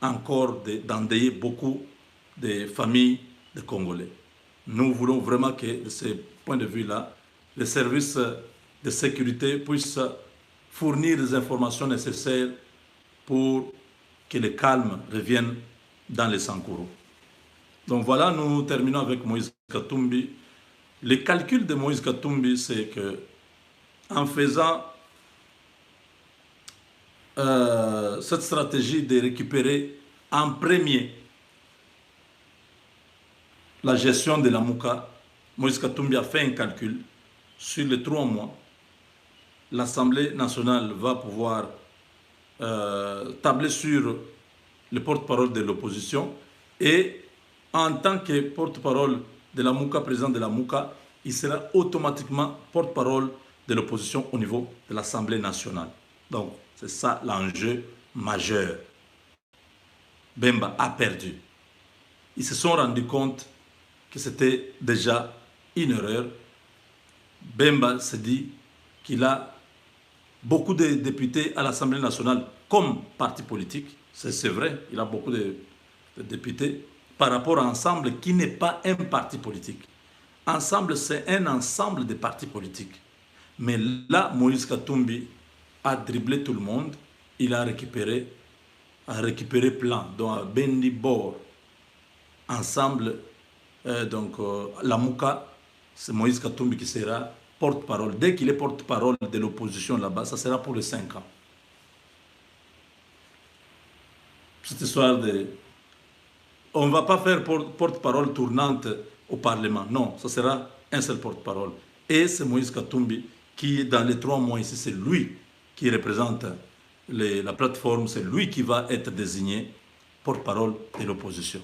encore d'endeuiller beaucoup de familles de Congolais. Nous voulons vraiment que, de ce point de vue-là, les services de sécurité puissent fournir les informations nécessaires pour que le calme revienne dans les Sankourou. Donc voilà, nous terminons avec Moïse Katumbi. Le calcul de Moïse Katumbi, c'est que en faisant cette stratégie de récupérer en premier la gestion de la Mouka, Moïse Katumbi a fait un calcul sur les 3 mois. L'Assemblée nationale va pouvoir tabler sur le porte-parole de l'opposition et en tant que porte-parole de la Mouka, président de la Mouka, il sera automatiquement porte-parole de l'opposition au niveau de l'Assemblée nationale. Donc, c'est ça l'enjeu majeur. Bemba a perdu. Ils se sont rendus compte que c'était déjà une erreur. Bemba se dit qu'il a beaucoup de députés à l'Assemblée nationale comme parti politique. C'est vrai, il a beaucoup de députés par rapport à Ensemble qui n'est pas un parti politique. Ensemble, c'est un ensemble de partis politiques. Mais là, Moïse Katumbi a dribblé tout le monde. Il a récupéré plein. Donc, à Bendi Bor, Ensemble, la Mouka, c'est Moïse Katumbi qui sera porte-parole. Dès qu'il est porte-parole de l'opposition là-bas, ça sera pour les 5 ans. Cette histoire de... On ne va pas faire porte-parole tournante au Parlement. Non, ça sera un seul porte-parole. Et c'est Moïse Katumbi qui, dans les 3 mois ici, c'est lui qui représente la plateforme, c'est lui qui va être désigné porte-parole de l'opposition.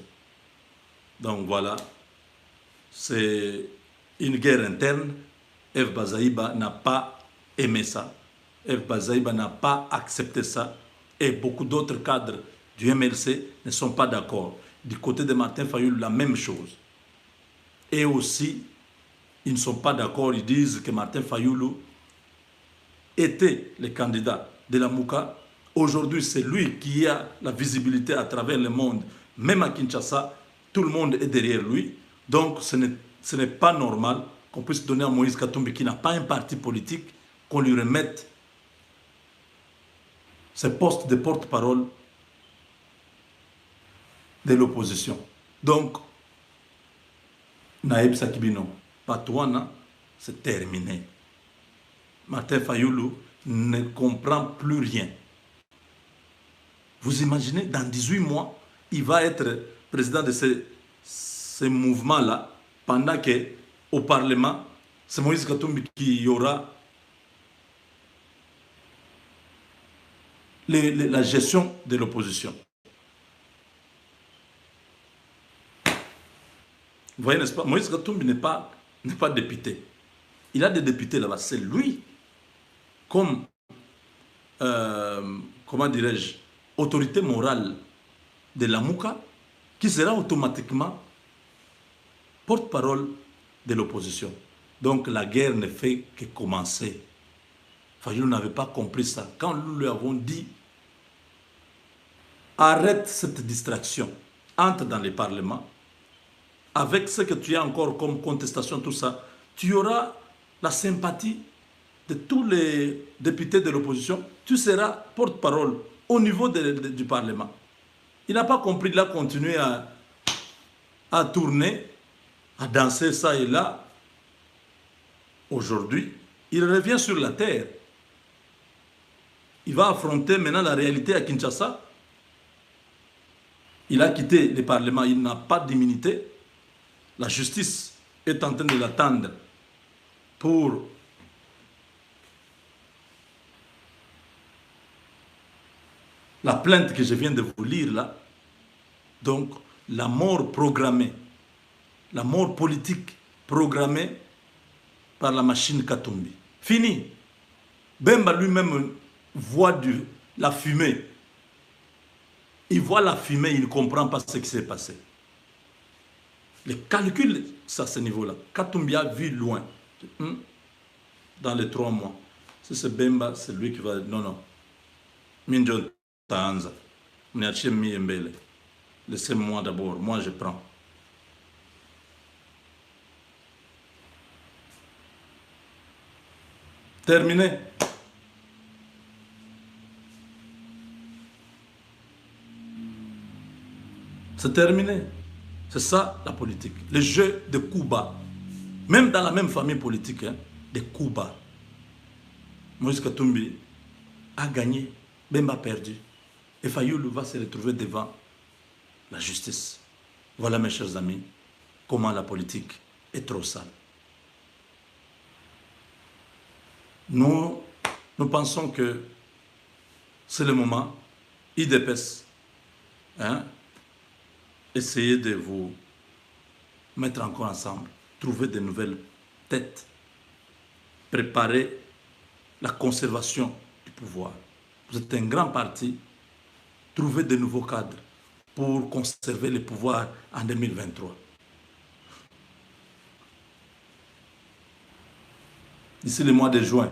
Donc voilà, c'est une guerre interne. F. Bazaïba n'a pas aimé ça. F. Bazaïba n'a pas accepté ça. Et beaucoup d'autres cadres du MLC ne sont pas d'accord. Du côté de Martin Fayoulou, la même chose. Et aussi, ils ne sont pas d'accord. Ils disent que Martin Fayoulou était le candidat de la Mouka. Aujourd'hui, c'est lui qui a la visibilité à travers le monde. Même à Kinshasa, tout le monde est derrière lui. Donc, ce n'est pas normal qu'on puisse donner à Moïse Katumbi, qui n'a pas un parti politique, qu'on lui remette ce poste de porte-parole de l'opposition. Donc, Naïb Sakibino, Patouana, c'est terminé. Martin Fayoulou ne comprend plus rien. Vous imaginez, dans 18 mois, il va être président de ce mouvement-là, pendant qu'au Parlement, c'est Moïse Katumbi qui aura la gestion de l'opposition. Vous voyez, n'est-ce pas? Moïse Katumbi n'est pas député. Il a des députés là-bas. C'est lui, comme, comment dirais-je, autorité morale de la Mouka, qui sera automatiquement porte-parole de l'opposition. Donc la guerre ne fait que commencer. Fayoulou n'avait pas compris ça. Quand nous lui avons dit, arrête cette distraction, entre dans les parlements, avec ce que tu as encore comme contestation, tout ça, tu auras la sympathie de tous les députés de l'opposition, tu seras porte-parole au niveau du Parlement. Il n'a pas compris, il a continué à tourner, à danser ça et là. Aujourd'hui, il revient sur la terre. Il va affronter maintenant la réalité à Kinshasa. Il a quitté le Parlement, il n'a pas d'immunité. La justice est en train de l'attendre pour la plainte que je viens de vous lire là. Donc, la mort programmée, la mort politique programmée par la machine Katumbi. Fini. Bemba lui-même voit la fumée Il voit la fumée, il ne comprend pas ce qui s'est passé. Les calculs, c'est à ce niveau-là. Katumbi a vu loin, dans les 3 mois. Si c'est Bemba, c'est lui qui va... Non, non. Minjon Tanza. Laissez-moi d'abord, moi je prends. Terminé. C'est terminé. C'est ça la politique. Le jeu de coups bas. Même dans la même famille politique, hein, des coups bas. Moïse Katumbi a gagné, Bemba a perdu. Et Fayoulou va se retrouver devant la justice. Voilà mes chers amis, comment la politique est trop sale. Nous pensons que c'est le moment, IDPS, hein, essayez de vous mettre encore ensemble, trouver de nouvelles têtes, préparer la conservation du pouvoir. Vous êtes un grand parti, trouvez de nouveaux cadres pour conserver le pouvoir en 2023. D'ici le mois de juin,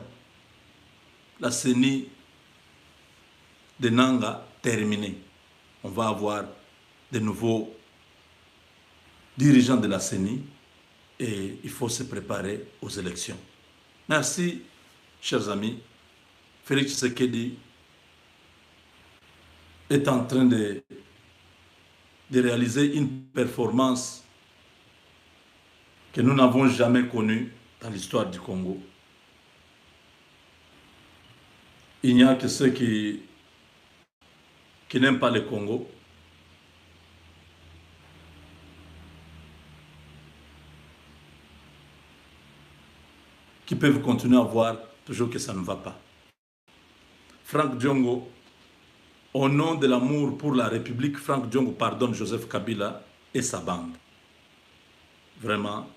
la CENI de Nanga terminée. On va avoir de nouveaux dirigeants de la CENI et il faut se préparer aux élections. Merci, chers amis. Félix Tshisekedi est en train de réaliser une performance que nous n'avons jamais connue dans l'histoire du Congo. Il n'y a que ceux qui n'aiment pas le Congo, qui peuvent continuer à voir toujours que ça ne va pas. Franck Diongo, au nom de l'amour pour la République, Franck Diongo pardonne Joseph Kabila et sa bande. Vraiment,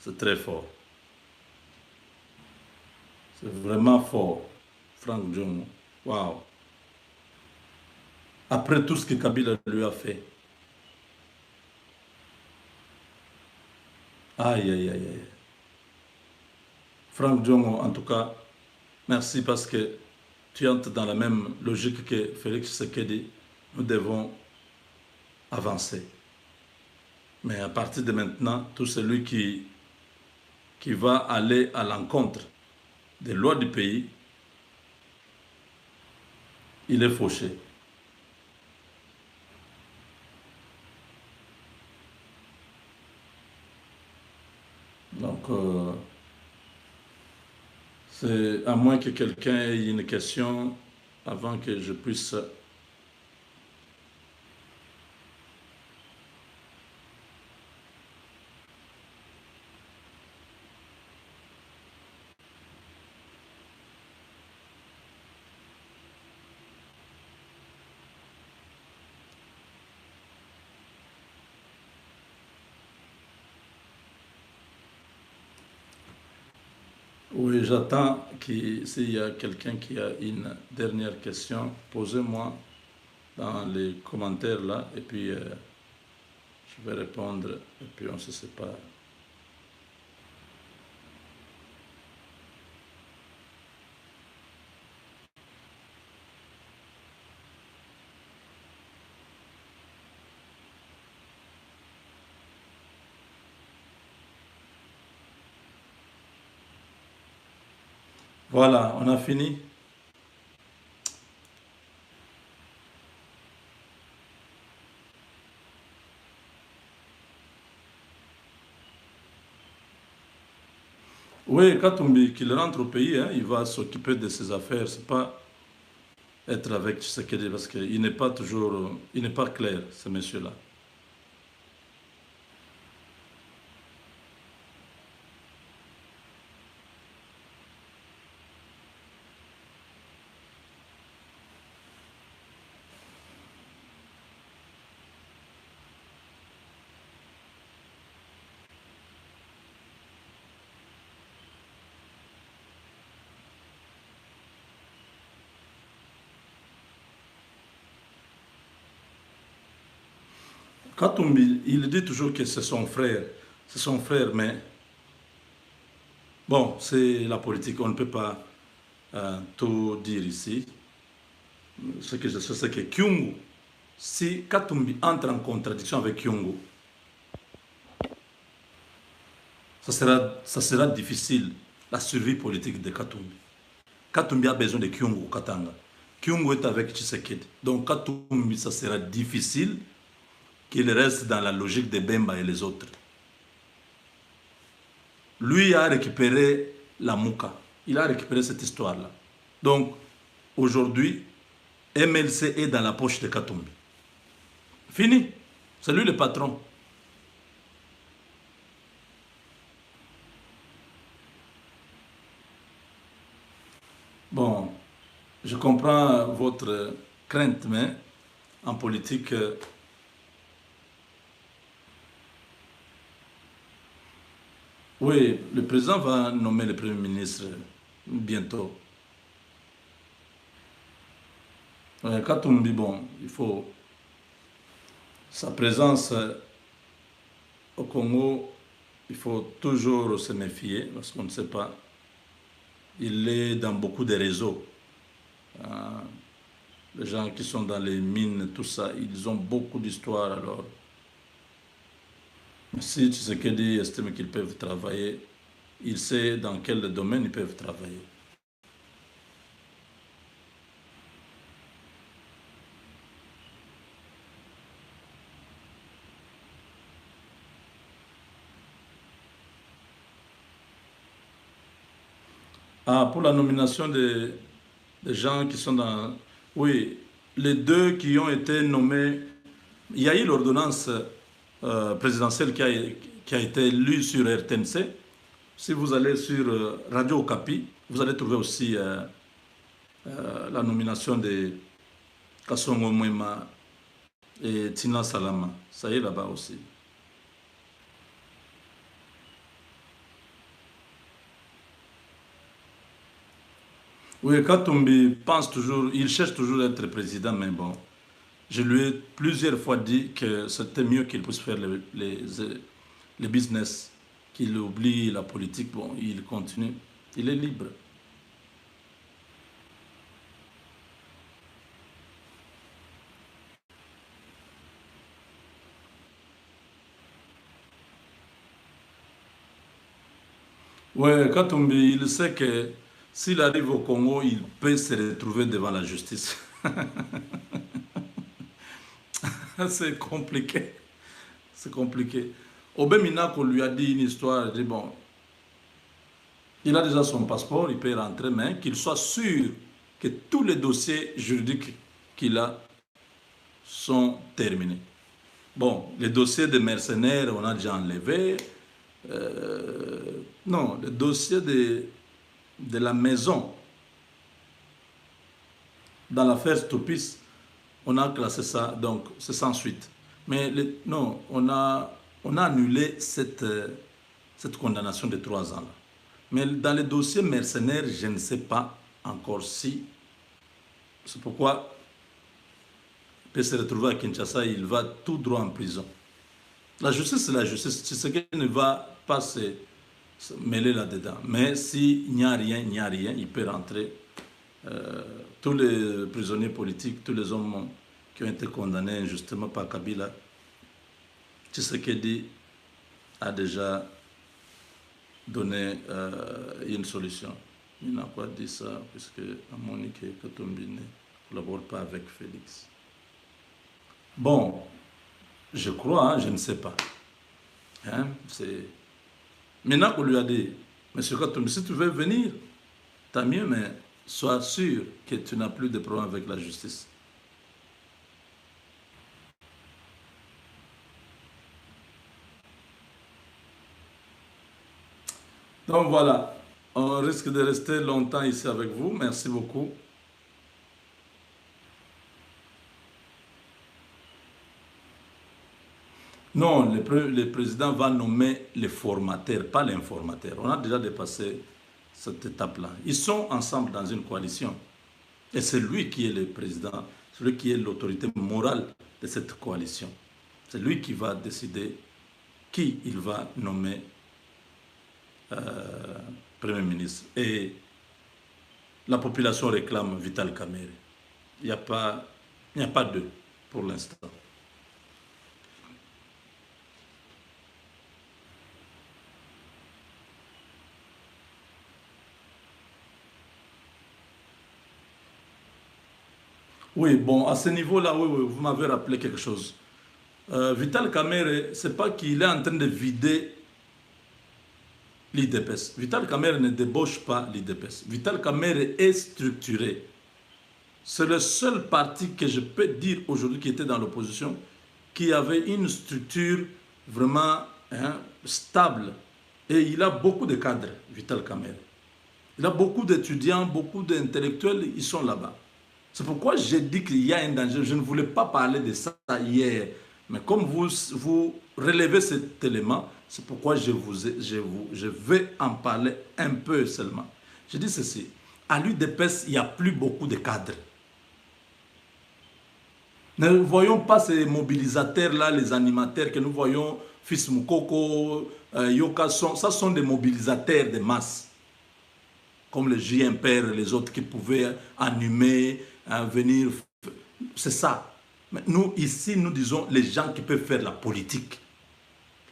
c'est très fort. C'est vraiment fort, Franck Diongo. Waouh! Après tout ce que Kabila lui a fait. Aïe, aïe, aïe, aïe. Franck Diongo, en tout cas, merci parce que tu entres dans la même logique que Félix Tshisekedi. Nous devons avancer. Mais à partir de maintenant, tout celui qui va aller à l'encontre des lois du pays, il est fauché. Donc, c'est à moins que quelqu'un ait une question avant que je puisse... Oui, j'attends s'il y a quelqu'un qui a une dernière question, posez-moi dans les commentaires là, et puis je vais répondre, et puis on se sépare. Voilà, on a fini. Oui, Katumbi, qu'il rentre au pays, hein, il va s'occuper de ses affaires. C'est pas être avec Tshisekedi parce qu'il n'est pas toujours, il n'est pas clair, ce monsieur-là. Katumbi, il dit toujours que c'est son frère. C'est son frère, mais bon, c'est la politique. On ne peut pas tout dire ici. Ce que je sais, c'est que Kyungu, si Katumbi entre en contradiction avec Kyungu, ça sera difficile, la survie politique de Katumbi. Katumbi a besoin de Kyungu au Katanga. Kyungu est avec Tshisekedi. Donc Katumbi, ça sera difficile qu'il reste dans la logique de Bemba et les autres. Lui a récupéré la Mouka. Il a récupéré cette histoire-là. Donc, aujourd'hui, MLC est dans la poche de Katumbi. Fini. C'est lui le patron. Bon, je comprends votre crainte, mais en politique, oui, le président va nommer le premier ministre bientôt. Katumbi, bon, il faut sa présence au Congo, il faut toujours se méfier parce qu'on ne sait pas. Il est dans beaucoup de réseaux. Euh, les gens qui sont dans les mines, tout ça, ils ont beaucoup d'histoires. Alors, si Tshisekedi estime qu'ils peuvent travailler, il sait dans quel domaine ils peuvent travailler. Ah, pour la nomination des gens qui sont dans... Oui, les deux qui ont été nommés, il y a eu l'ordonnance présidentielle qui a été lue sur RTNC. Si vous allez sur Radio Okapi, vous allez trouver aussi la nomination de Kassongo Mwema et Tina Salama. Ça y est là-bas aussi. Oui, Katumbi pense toujours, il cherche toujours à être président, mais bon, je lui ai plusieurs fois dit que c'était mieux qu'il puisse faire les business, qu'il oublie la politique. Bon, il continue, il est libre. Oui, Katumbi, il sait que s'il arrive au Congo, il peut se retrouver devant la justice. C'est compliqué. C'est compliqué. Obé Minako lui a dit une histoire, il dit bon, il a déjà son passeport, il peut rentrer, mais qu'il soit sûr que tous les dossiers juridiques qu'il a sont terminés. Bon, les dossiers de mercenaires, on a déjà enlevé. Non, le dossier de la maison, dans l'affaire Stopis, on a classé ça, donc c'est sans suite. Mais non, on a annulé cette condamnation de 3 ans. Là. Mais dans les dossiers mercenaires, je ne sais pas encore si. C'est pourquoi il peut se retrouver à Kinshasa, il va tout droit en prison. La justice, c'est la justice. C'est ce qui ne va pas se mêler là-dedans. Mais s'il n'y a rien, il n'y a rien, il peut rentrer. Tous les prisonniers politiques, tous les hommes qui ont été condamnés injustement par Kabila, Tshisekedi a déjà donné une solution. Il n'a pas dit ça, puisque Monique Katumbi ne collabore pas avec Félix. Bon, je crois, hein, je ne sais pas. Hein, maintenant qu'on lui a dit, Monsieur Katumbi, si tu veux venir, tant mieux, mais sois sûr que tu n'as plus de problème avec la justice. Donc voilà, on risque de rester longtemps ici avec vous. Merci beaucoup. Non, le président va nommer les formateurs, pas l'informateur. On a déjà dépassé cette étape-là. Ils sont ensemble dans une coalition. Et c'est lui qui est le président, celui qui est l'autorité morale de cette coalition. C'est lui qui va décider qui il va nommer Premier ministre. Et la population réclame Vital Kamerhe. Il n'y a pas d'eux pour l'instant. Oui, bon, à ce niveau-là, oui, oui, vous m'avez rappelé quelque chose. Vital Kamerhe, ce n'est pas qu'il est en train de vider l'IDPS. Vital Kamerhe ne débauche pas l'IDPS. Vital Kamerhe est structuré. C'est le seul parti que je peux dire aujourd'hui qui était dans l'opposition, qui avait une structure vraiment stable. Et il a beaucoup de cadres, Vital Kamerhe. Il a beaucoup d'étudiants, beaucoup d'intellectuels, ils sont là-bas. C'est pourquoi j'ai dit qu'il y a un danger. Je ne voulais pas parler de ça hier. Mais comme vous relevez cet élément, c'est pourquoi je vais en parler un peu seulement. Je dis ceci. À l'UDPS, il n'y a plus beaucoup de cadres. Ne voyons pas ces mobilisateurs-là, les animateurs que nous voyons, Fils Moukoko, Yoka, ça sont des mobilisateurs de masse. Comme le JMPR, les autres qui pouvaient animer, venir. C'est ça. Mais nous, ici, nous disons les gens qui peuvent faire la politique.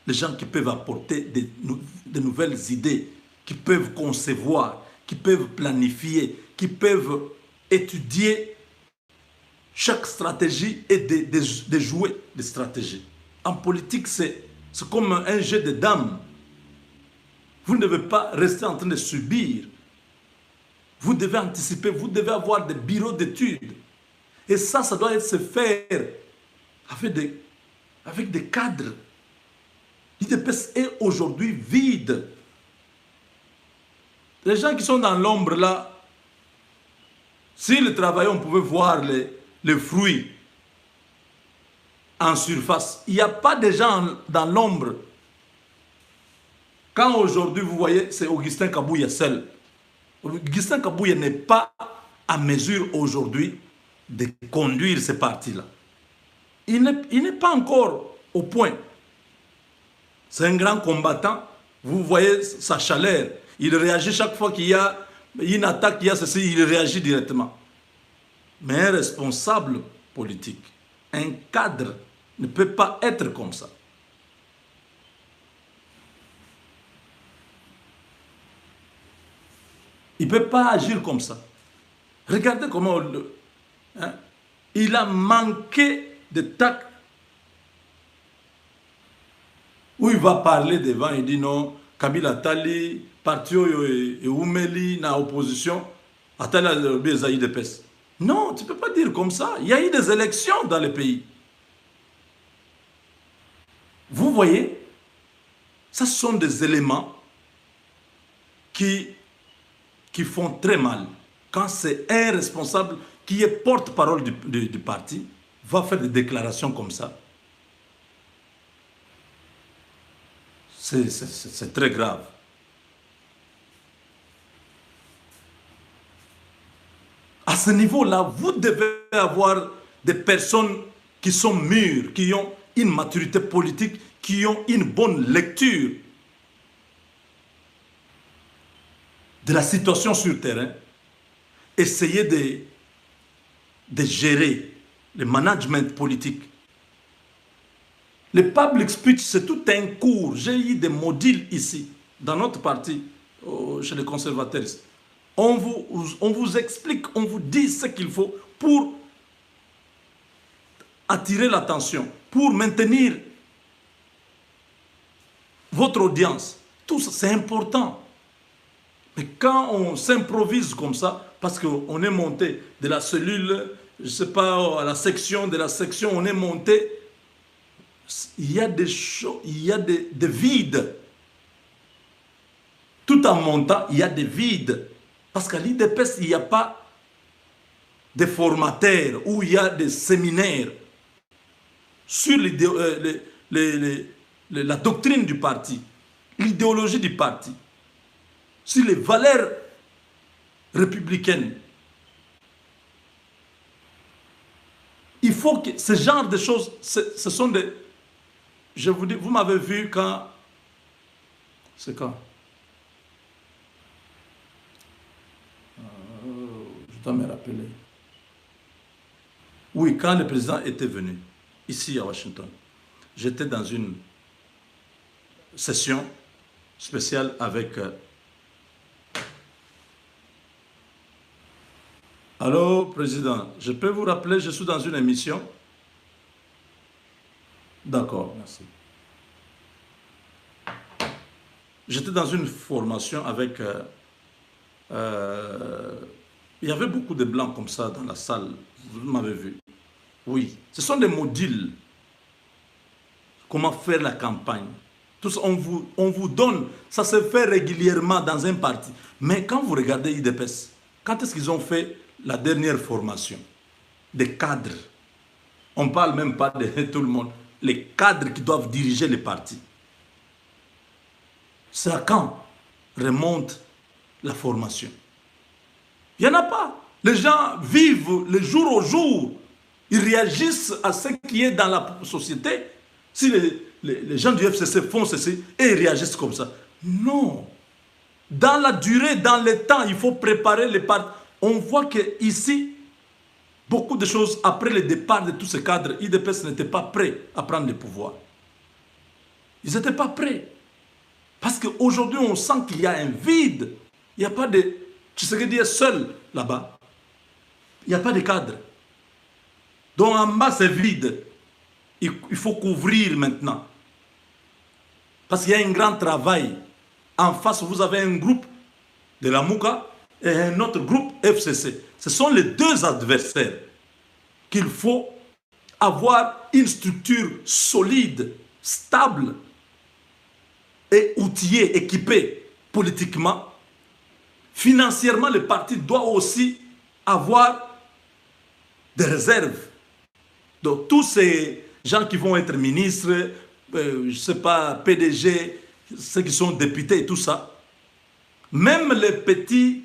Les gens qui peuvent apporter de nouvelles idées, qui peuvent concevoir, qui peuvent planifier, qui peuvent étudier chaque stratégie et de jouer des stratégies. En politique, c'est comme un jeu de dames. Vous ne devez pas rester en train de subir. Vous devez anticiper, vous devez avoir des bureaux d'études. Et ça doit se faire avec des cadres. L'IDPS est aujourd'hui vide. Les gens qui sont dans l'ombre là, s'ils travaillaient, on pouvait voir les fruits en surface. Il n'y a pas de gens dans l'ombre. Quand aujourd'hui, vous voyez, c'est Augustin Kabouya seul. Augustin Kabouya n'est pas à mesure aujourd'hui de conduire ce parti-là. Il n'est pas encore au point. C'est un grand combattant. Vous voyez sa chaleur. Il réagit chaque fois qu'il y a une attaque, il y a ceci, il réagit directement. Mais un responsable politique, un cadre, ne peut pas être comme ça. Il ne peut pas agir comme ça. Regardez comment il a manqué de tact. Où il va parler devant, il dit non, Kabila Tali, parti et Oumeli, na opposition, Atala Bezaï de PES. Non, tu ne peux pas dire comme ça. Il y a eu des élections dans le pays. Vous voyez, ce sont des éléments qui font très mal. Quand c'est un responsable qui est porte-parole du parti, va faire des déclarations comme ça. C'est très grave. À ce niveau-là, vous devez avoir des personnes qui sont mûres, qui ont une maturité politique, qui ont une bonne lecture de la situation sur le terrain. Essayez de gérer le management politique. Le public speech, c'est tout un cours. J'ai eu des modules ici, dans notre parti, chez les conservateurs. On vous explique, on vous dit ce qu'il faut pour attirer l'attention, pour maintenir votre audience. Tout ça, c'est important. Mais quand on s'improvise comme ça, parce qu'on est monté de la cellule, je ne sais pas, à la section, de la section, on est monté, il y a des choses, il y a des vides. Tout en montant, il y a des vides. Parce qu'à l'IDPS, il n'y a pas de formateurs ou il y a des séminaires sur la doctrine du parti, l'idéologie du parti, sur les valeurs républicaines. Il faut que ce genre de choses, ce sont je vous dis, vous m'avez vu quand... C'est quand? Je dois me rappeler. Oui, quand le président était venu, ici à Washington, j'étais dans une session spéciale avec... Allô, président, je peux vous rappeler, je suis dans une émission. D'accord, merci. J'étais dans une formation avec... il y avait beaucoup de blancs comme ça dans la salle, vous m'avez vu. Oui, ce sont des modules. Comment faire la campagne. Tout ça, on vous donne, ça se fait régulièrement dans un parti. Mais quand vous regardez IDPS, quand est-ce qu'ils ont fait la dernière formation? Des cadres. On ne parle même pas de tout le monde. Les cadres qui doivent diriger les partis. C'est à quand remonte la formation? Il n'y en a pas. Les gens vivent le jour au jour. Ils réagissent à ce qui est dans la société. Si les gens du FCC font ceci et ils réagissent comme ça. Non. Dans la durée, dans le temps, il faut préparer les partis. On voit qu'ici, beaucoup de choses, après le départ de tous ces cadres, IDPS n'était pas prêt à prendre le pouvoir. Ils n'étaient pas prêts. Parce qu'aujourd'hui, on sent qu'il y a un vide. Il n'y a pas de... Tshisekedi est seul là-bas. Il n'y a pas de cadre. Donc en bas, c'est vide. Il faut couvrir maintenant. Parce qu'il y a un grand travail. En face, vous avez un groupe de la Mouka et un autre groupe FCC. Ce sont les deux adversaires qu'il faut avoir une structure solide, stable et outillée, équipée politiquement. Financièrement, le parti doit aussi avoir des réserves. Donc tous ces gens qui vont être ministres, je ne sais pas, PDG, ceux qui sont députés et tout ça, même les petits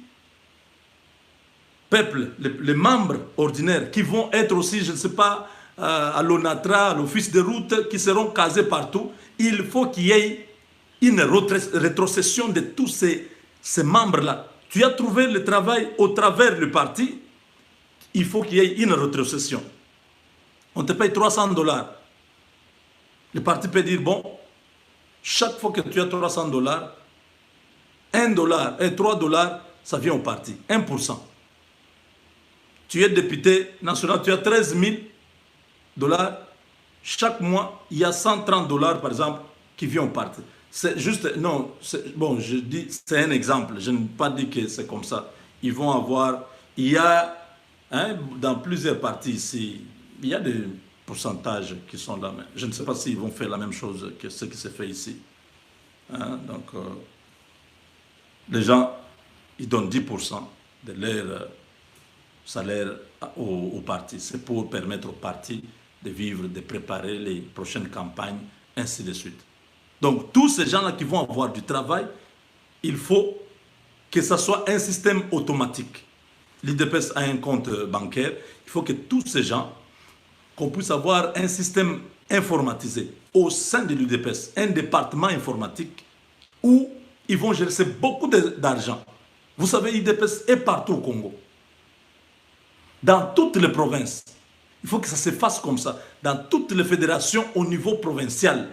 peuples, les membres ordinaires qui vont être aussi, je ne sais pas, à l'ONATRA, à l'office de route, qui seront casés partout, il faut qu'il y ait une rétrocession de tous ces membres-là. Tu as trouvé le travail au travers du parti, il faut qu'il y ait une rétrocession. On te paye $300. Le parti peut dire, bon, chaque fois que tu as $300, $1 et $3, ça vient au parti, 1%. Tu es député national, tu as $13,000. Chaque mois, il y a $130, par exemple, qui viennent au parti. C'est juste, non, bon, je dis, c'est un exemple. Je ne veux pas dire que c'est comme ça. Ils vont avoir, il y a, hein, dans plusieurs partis ici, il y a des pourcentages qui sont là. Mais je ne sais pas s'ils vont faire la même chose que ce qui se fait ici. Hein, donc, les gens, ils donnent 10% de leur salaire au parti. C'est pour permettre au parti de vivre, de préparer les prochaines campagnes, ainsi de suite. Donc, tous ces gens-là qui vont avoir du travail, il faut que ce soit un système automatique. L'IDPS a un compte bancaire. Il faut que tous ces gens, qu'on puisse avoir un système informatisé au sein de l'IDPS, un département informatique où ils vont gérer beaucoup d'argent. Vous savez, l'IDPS est partout au Congo. Dans toutes les provinces. Il faut que ça se fasse comme ça. Dans toutes les fédérations au niveau provincial.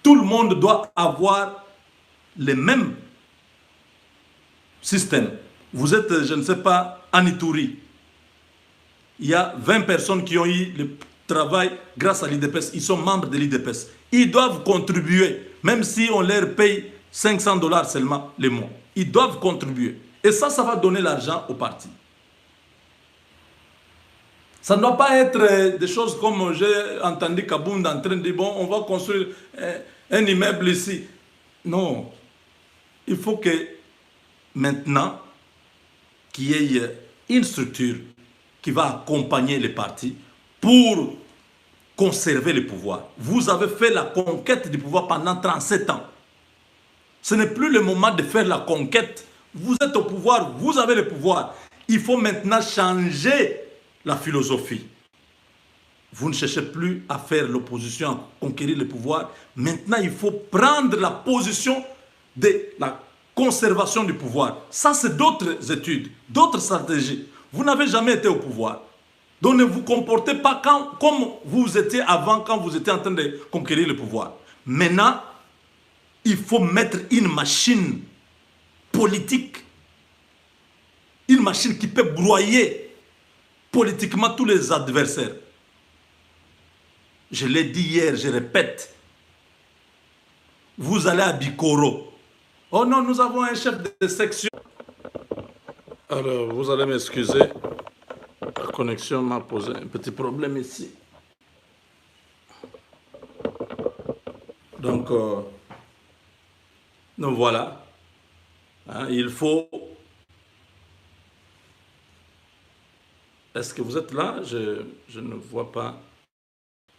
Tout le monde doit avoir les mêmes systèmes. Vous êtes, je ne sais pas, en Ituri. Il y a 20 personnes qui ont eu le travail grâce à l'IDPS. Ils sont membres de l'IDPS. Ils doivent contribuer, même si on leur paye $500 seulement les mois. Ils doivent contribuer. Et ça va donner l'argent au parti. Ça ne doit pas être des choses comme j'ai entendu Kabound en train de dire, bon, on va construire un immeuble ici. Non. Il faut que maintenant, qu'il y ait une structure qui va accompagner les partis pour conserver le pouvoir. Vous avez fait la conquête du pouvoir pendant 37 ans. Ce n'est plus le moment de faire la conquête. Vous êtes au pouvoir, vous avez le pouvoir. Il faut maintenant changer la philosophie. Vous ne cherchez plus à faire l'opposition, à conquérir le pouvoir. Maintenant, il faut prendre la position de la conservation du pouvoir. Ça, c'est d'autres études, d'autres stratégies. Vous n'avez jamais été au pouvoir. Donc ne vous comportez pas comme vous étiez avant, quand vous étiez en train de conquérir le pouvoir. Maintenant, il faut mettre une machine politique, une machine qui peut broyer politiquement tous les adversaires. Je l'ai dit hier, je répète. Vous allez à Bikoro. Oh non, nous avons un chef de section. Alors, vous allez m'excuser. La connexion m'a posé un petit problème ici. Donc voilà. Hein, il faut... Est-ce que vous êtes là? Je ne vois pas.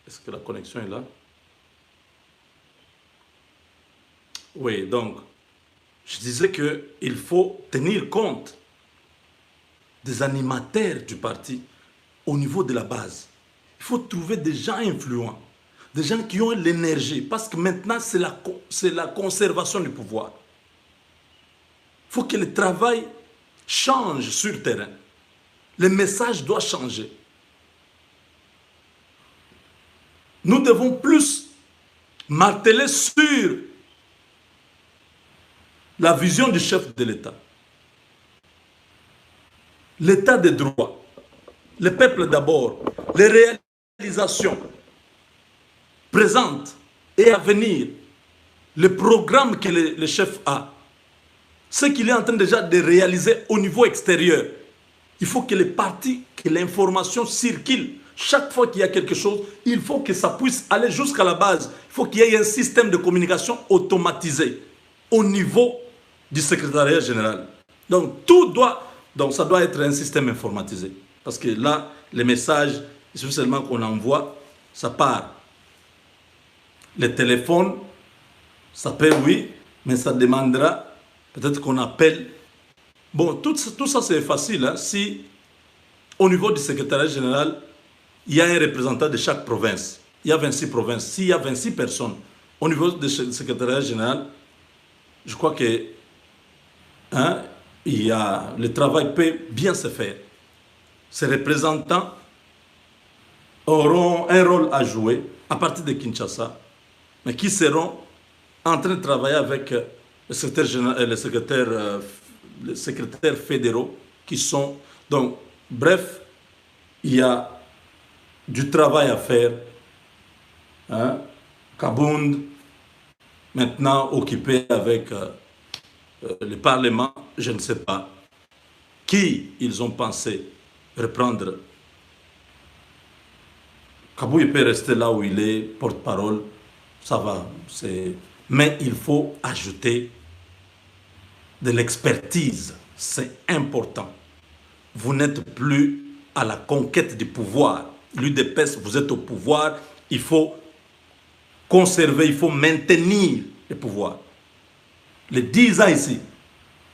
Est-ce que la connexion est là? Oui, donc, je disais qu'il faut tenir compte des animateurs du parti au niveau de la base. Il faut trouver des gens influents, des gens qui ont l'énergie, parce que maintenant, c'est la conservation du pouvoir. Il faut que le travail change sur le terrain. Le message doit changer. Nous devons plus marteler sur la vision du chef de l'État. L'état des droits, le peuple d'abord, les réalisations présentes et à venir, le programme que le chef a, ce qu'il est en train déjà de réaliser au niveau extérieur. Il faut que les partis, que l'information circule. Chaque fois qu'il y a quelque chose, il faut que ça puisse aller jusqu'à la base. Il faut qu'il y ait un système de communication automatisé au niveau du secrétariat général. Donc, ça doit être un système informatisé. Parce que là, les messages, seulement qu'on envoie, ça part. Les téléphones, ça peut, oui, mais ça demandera peut-être qu'on appelle. Bon, tout ça c'est facile. Hein, si au niveau du secrétariat général, il y a un représentant de chaque province. Il y a 26 provinces. S'il y a 26 personnes au niveau du secrétariat général, je crois que le travail peut bien se faire. Ces représentants auront un rôle à jouer à partir de Kinshasa, mais qui seront en train de travailler avec les secrétaires fédéraux qui sont... Donc, bref, il y a du travail à faire. Hein? Kabound, maintenant occupé avec le Parlement, je ne sais pas qui ils ont pensé reprendre. Kabou, il peut rester là où il est, porte-parole, ça va. Mais il faut ajouter de l'expertise, c'est important. Vous n'êtes plus à la conquête du pouvoir. L'UDPS, vous êtes au pouvoir, il faut conserver, il faut maintenir le pouvoir. Les 10 ans ici,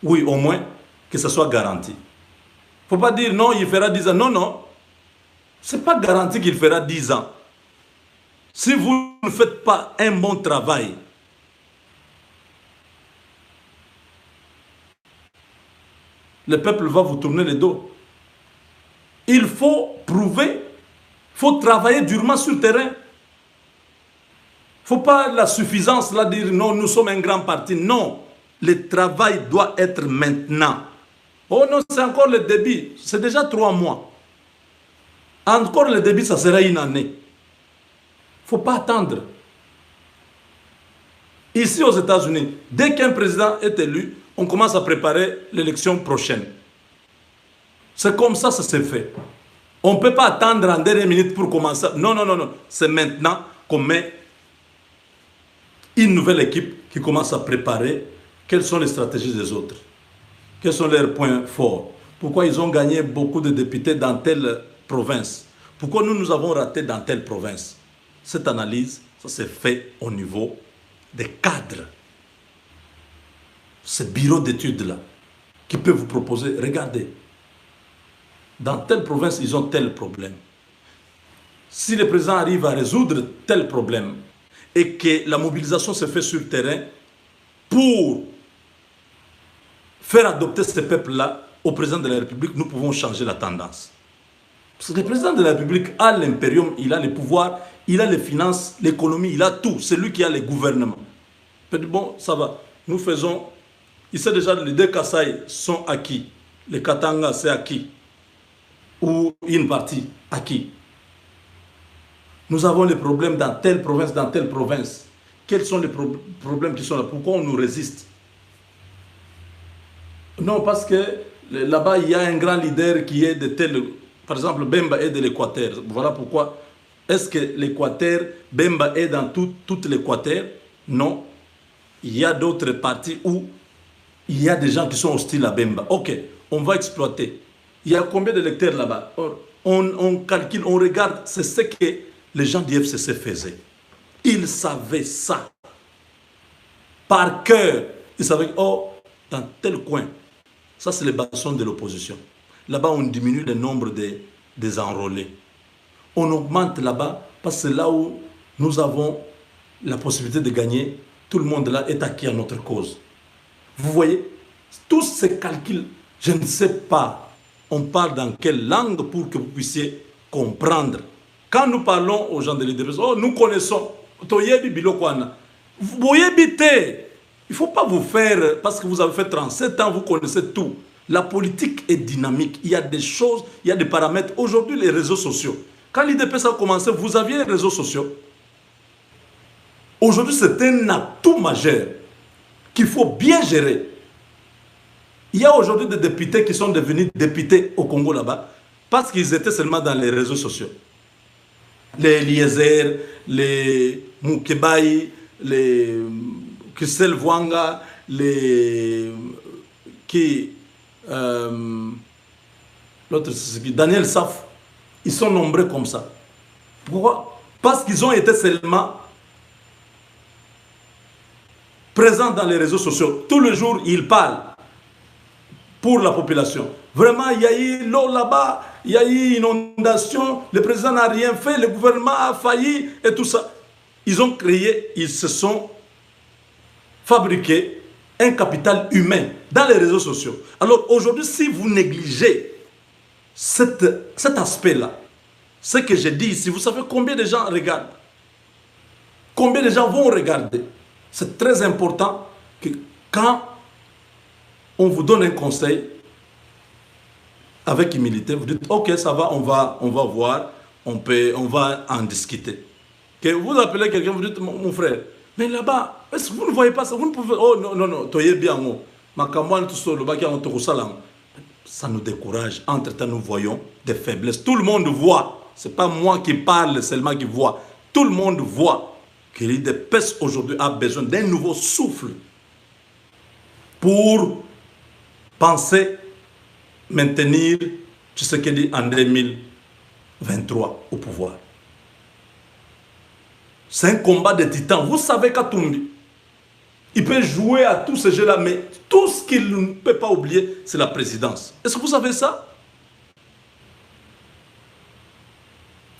oui, au moins, que ce soit garanti. Il ne faut pas dire non, il fera 10 ans. Non, non. Ce n'est pas garanti qu'il fera 10 ans. Si vous ne faites pas un bon travail, le peuple va vous tourner le dos. Il faut prouver, il faut travailler durement sur le terrain. Il ne faut pas la suffisance, là, dire non, nous sommes un grand parti. Non, le travail doit être maintenant. Oh non, c'est encore le début, c'est déjà 3 mois. Encore le début, ça sera une année. Il ne faut pas attendre. Ici aux États-Unis, dès qu'un président est élu, on commence à préparer l'élection prochaine. C'est comme ça s'est fait. On ne peut pas attendre en dernière minute pour commencer. Non, non, non, non. C'est maintenant qu'on met une nouvelle équipe qui commence à préparer quelles sont les stratégies des autres. Quels sont leurs points forts. Pourquoi ils ont gagné beaucoup de députés dans telle province. Pourquoi nous avons raté dans telle province. Cette analyse, ça s'est fait au niveau des cadres. Ce bureau d'études-là, qui peut vous proposer, regardez, dans telle province, ils ont tel problème. si le président arrive à résoudre tel problème et que la mobilisation se fait sur le terrain pour faire adopter ce peuple-là au président de la République, nous pouvons changer la tendance. Parce que le président de la République a l'impérium, il a le pouvoir, il a les finances, l'économie, il a tout. C'est lui qui a le gouvernement. Bon, ça va. Nous faisons... Il sait déjà les deux Kasaï sont acquis. Les Katanga, c'est acquis. Ou une partie acquis. Nous avons les problèmes dans telle province, dans telle province. Quels sont les problèmes qui sont là? Pourquoi on nous résiste? Non, parce que là-bas, il y a un grand leader qui est de tel... Par exemple, Bemba est de l'Équateur. Voilà pourquoi. Est-ce que l'Équateur, Bemba est dans tout l'Équateur? Non. Il y a d'autres parties où il y a des gens qui sont hostiles à Bemba. Ok, on va exploiter. Il y a combien d'électeurs là-bas? On calcule, on regarde. C'est ce que les gens du FCC faisaient. Ils savaient ça. Par cœur. Ils savaient, oh, dans tel coin. Ça, c'est les bâtons de l'opposition. Là-bas, on diminue le nombre des enrôlés. On augmente là-bas parce que là où nous avons la possibilité de gagner, tout le monde là est acquis à notre cause. Vous voyez, tous ces calculs, je ne sais pas, on parle dans quelle langue pour que vous puissiez comprendre. Quand nous parlons aux gens de l'IDPS, oh, nous connaissons, vous habitez. Il ne faut pas vous faire, parce que vous avez fait 37 ans, vous connaissez tout. La politique est dynamique. Il y a des choses, il y a des paramètres. Aujourd'hui, les réseaux sociaux. Quand l'IDPS a commencé, vous aviez les réseaux sociaux. Aujourd'hui, c'est un atout majeur qu'il faut bien gérer. Il y a aujourd'hui des députés qui sont devenus députés au Congo là-bas parce qu'ils étaient seulement dans les réseaux sociaux. Les Eliezer, les Moukebaï, les Christelle Vwanga, les... l'autre, Daniel Saf, ils sont nombreux comme ça. Pourquoi? Parce qu'ils ont été seulement présents dans les réseaux sociaux. Tout le jour, ils parlent pour la population. Vraiment, il y a eu l'eau là-bas, il y a eu inondation, le président n'a rien fait, le gouvernement a failli et tout ça. Ils ont créé, ils se sont fabriqués un capital humain dans les réseaux sociaux. Alors aujourd'hui, si vous négligez cet aspect-là, ce que j'ai dit ici, vous savez combien de gens regardent? Combien de gens vont regarder? C'est très important que quand on vous donne un conseil, avec humilité, vous dites, ok, ça va, on va voir, on va en discuter. Que vous appelez quelqu'un, vous dites, mon frère, mais là-bas, est-ce que vous ne voyez pas ça? Vous ne pouvez... Oh non, non, non, toyez bien. Ça nous décourage. Entre-temps, nous voyons des faiblesses. Tout le monde voit. Ce n'est pas moi qui parle seulement qui voit. Tout le monde voit que l'IDPS aujourd'hui a besoin d'un nouveau souffle pour penser maintenir Tshisekedi en 2023 au pouvoir. C'est un combat de titans. Vous savez Katumbi, il peut jouer à tous ces jeux-là, mais tout ce qu'il ne peut pas oublier, c'est la présidence. Est-ce que vous savez ça?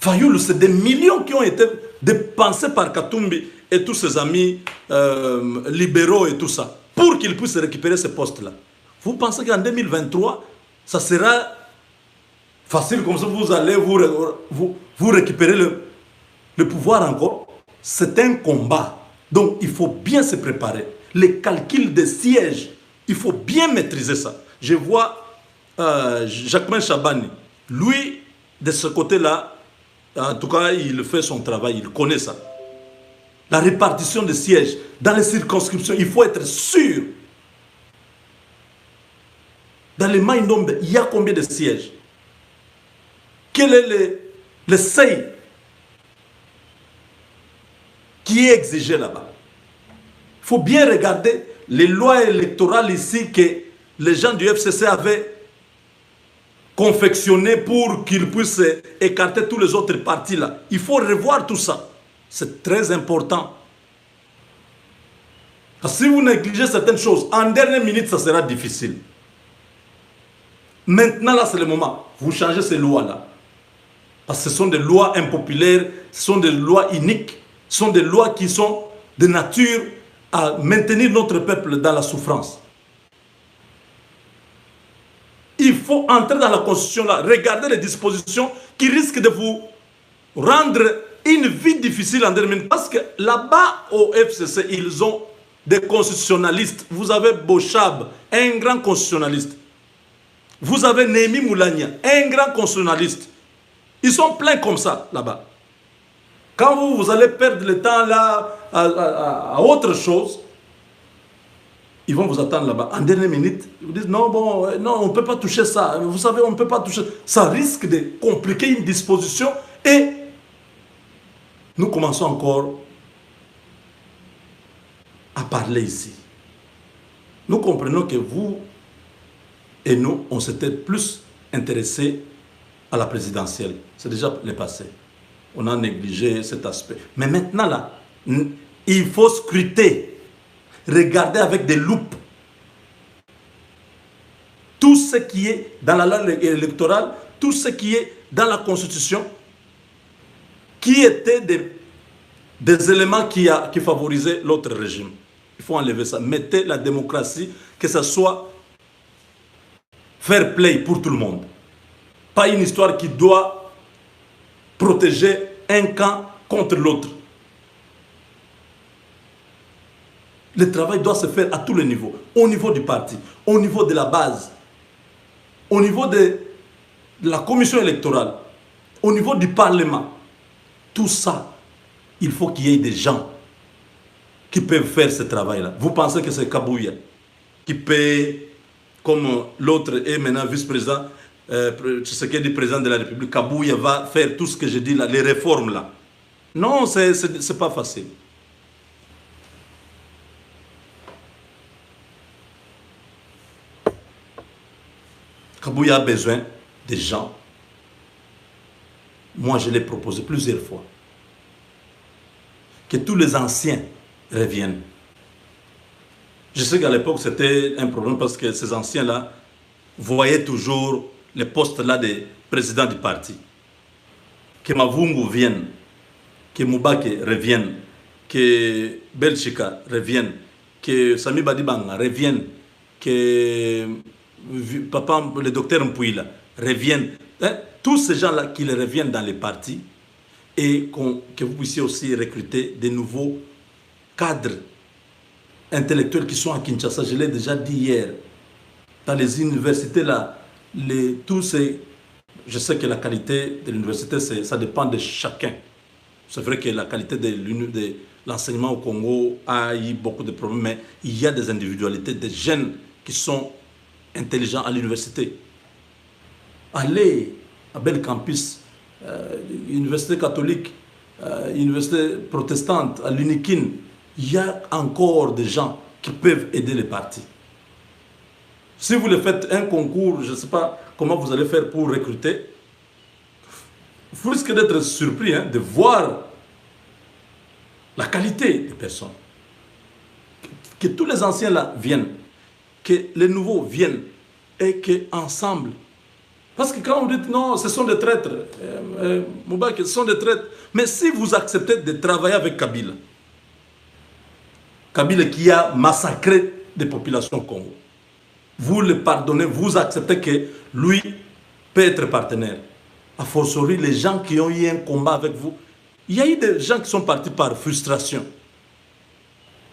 Fayoulou, c'est des millions qui ont été dépensés par Katumbi et tous ses amis libéraux et tout ça, pour qu'ils puissent récupérer ces postes-là. Vous pensez qu'en 2023, ça sera facile comme ça, vous allez vous récupérer le pouvoir encore? C'est un combat. Donc, il faut bien se préparer. Les calculs des sièges, il faut bien maîtriser ça. Je vois Jacquemin Chabani. Lui, de ce côté-là, en tout cas, il fait son travail, il connaît ça. La répartition des sièges dans les circonscriptions, il faut être sûr. Dans les Maïndombe, il y a combien de sièges? Quel est le seuil qui est exigé là-bas? Il faut bien regarder les lois électorales ici que les gens du FCC avaient confectionnées pour qu'ils puissent écarter tous les autres partis là. Il faut revoir tout ça. C'est très important. Parce que si vous négligez certaines choses, en dernière minute, ça sera difficile. Maintenant, là, c'est le moment. Vous changez ces lois-là. Parce que ce sont des lois impopulaires, ce sont des lois iniques, ce sont des lois qui sont de nature à maintenir notre peuple dans la souffrance. Il faut entrer dans la Constitution là, regarder les dispositions qui risquent de vous rendre une vie difficile en 2000. Parce que là-bas au FCC, ils ont des constitutionnalistes. Vous avez Bochab, un grand constitutionnaliste. Vous avez Némi Moulania, un grand constitutionnaliste. Ils sont pleins comme ça là-bas. Quand vous allez perdre le temps là à autre chose, ils vont vous attendre là-bas. En dernière minute, ils vous disent non, bon, non, on ne peut pas toucher ça. Vous savez, on ne peut pas toucher. Ça risque de compliquer une disposition et nous commençons encore à parler ici. Nous comprenons que vous et nous, on s'était plus intéressés à la présidentielle. C'est déjà le passé. On a négligé cet aspect. Mais maintenant, là, il faut scruter. Regardez avec des loupes tout ce qui est dans la loi électorale, tout ce qui est dans la Constitution, qui étaient des éléments qui favorisaient l'autre régime. Il faut enlever ça. Mettez la démocratie, que ce soit fair play pour tout le monde. Pas une histoire qui doit protéger un camp contre l'autre. Le travail doit se faire à tous les niveaux. Au niveau du parti, au niveau de la base, au niveau de la commission électorale, au niveau du parlement. Tout ça, il faut qu'il y ait des gens qui peuvent faire ce travail-là. Vous pensez que c'est Kabouya qui peut, comme l'autre est maintenant vice-président, ce qui est du président de la République, Kabouya va faire tout ce que je dis là, les réformes là. Non, c'est pas facile. Kabouya a besoin des gens. Moi, je l'ai proposé plusieurs fois. Que tous les anciens reviennent. Je sais qu'à l'époque, c'était un problème parce que ces anciens-là voyaient toujours les postes-là des présidents du parti. Que Mavungu vienne, que Moubake revienne, que Belchika revienne, que Sami Badibanga revienne, que papa, le docteur Mpouila revienne. Hein? Tous ces gens-là qui reviennent dans les partis et que vous puissiez aussi recruter de nouveaux cadres intellectuels qui sont à Kinshasa. Je l'ai déjà dit hier. Dans les universités, là, je sais que la qualité de l'université, ça dépend de chacun. C'est vrai que la qualité de l'enseignement au Congo a eu beaucoup de problèmes, mais il y a des individualités, des jeunes qui sont intelligents à l'université. Allez à Bel Campus, université catholique, université protestante, à l'Unikin, il y a encore des gens qui peuvent aider les partis. Si vous le faites un concours, je ne sais pas comment vous allez faire pour recruter, vous risquez d'être surpris de voir la qualité des personnes. Que tous les anciens là viennent, que les nouveaux viennent et qu'ensemble. Parce que quand on dit non, ce sont des traîtres, Moubak, ce sont des traîtres. Mais si vous acceptez de travailler avec Kabila, Kabila qui a massacré des populations au Congo, vous le pardonnez, vous acceptez que lui peut être partenaire. A fortiori, les gens qui ont eu un combat avec vous, il y a eu des gens qui sont partis par frustration,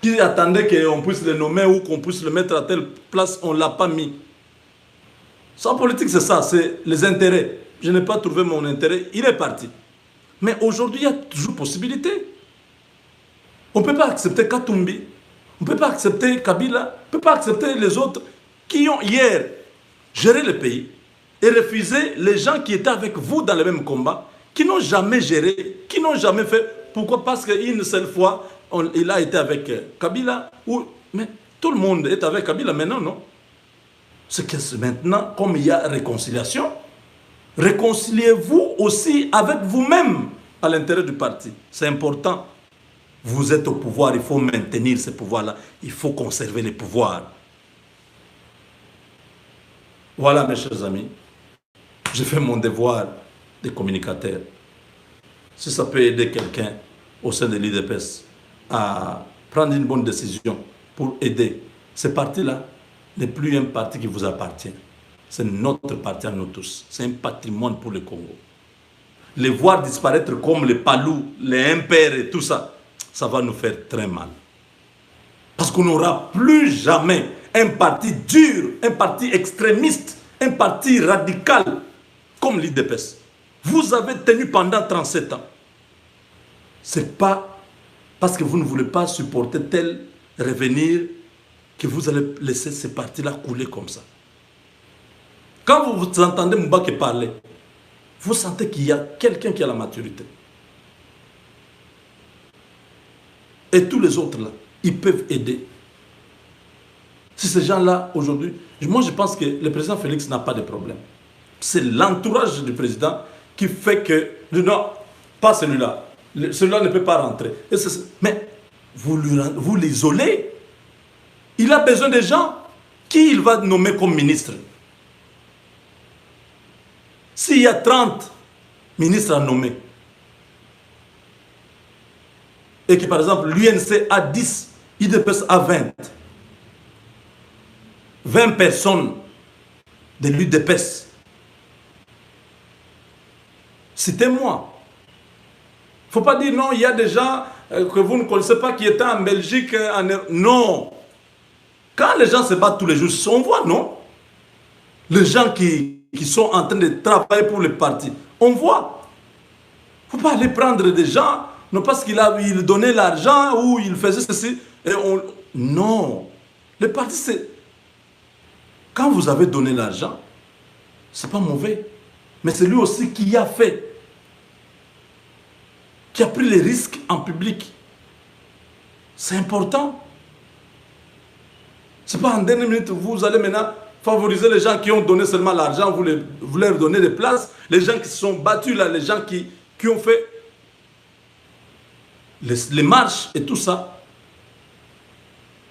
qui attendaient qu'on puisse le nommer ou qu'on puisse le mettre à telle place, on ne l'a pas mis. Sans politique, c'est ça, c'est les intérêts. Je n'ai pas trouvé mon intérêt, il est parti. Mais aujourd'hui, il y a toujours possibilité. On ne peut pas accepter Katumbi, on ne peut pas accepter Kabila, on ne peut pas accepter les autres qui ont hier géré le pays et refusé les gens qui étaient avec vous dans le même combat, qui n'ont jamais géré, qui n'ont jamais fait. Pourquoi? Parce qu'une seule fois, il a été avec Kabila, mais tout le monde est avec Kabila maintenant, non? C'est que maintenant, comme il y a réconciliation, réconciliez-vous aussi avec vous-même à l'intérieur du parti. C'est important. Vous êtes au pouvoir, il faut maintenir ce pouvoir-là. Il faut conserver les pouvoirs. Voilà, mes chers amis. J'ai fait mon devoir des communicateurs. Si ça peut aider quelqu'un au sein de l'IDPS à prendre une bonne décision pour aider, ce parti-là n'est plus un parti qui vous appartient. C'est notre parti à nous tous. C'est un patrimoine pour le Congo. Les voir disparaître comme les Palou, les MPR et tout ça, ça va nous faire très mal. Parce qu'on n'aura plus jamais un parti dur, un parti extrémiste, un parti radical comme l'IDPS. Vous avez tenu pendant 37 ans. Ce n'est pas parce que vous ne voulez pas supporter tel revenir que vous allez laisser ces partis-là couler comme ça. Quand vous entendez Moubaké parler, vous sentez qu'il y a quelqu'un qui a la maturité. Et tous les autres là, ils peuvent aider. Si ces gens-là, aujourd'hui, moi je pense que le président Félix n'a pas de problème. C'est l'entourage du président qui fait que, non, pas celui-là. Celui-là ne peut pas rentrer. Mais vous l'isolez. Il a besoin de gens qui il va nommer comme ministre. S'il y a 30 ministres à nommer, et que par exemple l'UNC a 10, IDPS a 20, 20 personnes de l'UDPS, citez-moi. Il ne faut pas dire non, il y a des gens que vous ne connaissez pas qui étaient en Belgique. Non. Quand les gens se battent tous les jours, on voit, non? Les gens qui sont en train de travailler pour le parti, on voit. Il ne faut pas aller prendre des gens, non parce qu'il donnait l'argent ou il faisait ceci. Non. Le parti, c'est... Quand vous avez donné l'argent, ce n'est pas mauvais. Mais c'est lui aussi qui a fait. Qui a pris les risques en public. C'est important. Ce n'est pas en dernière minute, vous allez maintenant favoriser les gens qui ont donné seulement l'argent, vous leur donnez des places, les gens qui se sont battus là, les gens qui ont fait les marches et tout ça,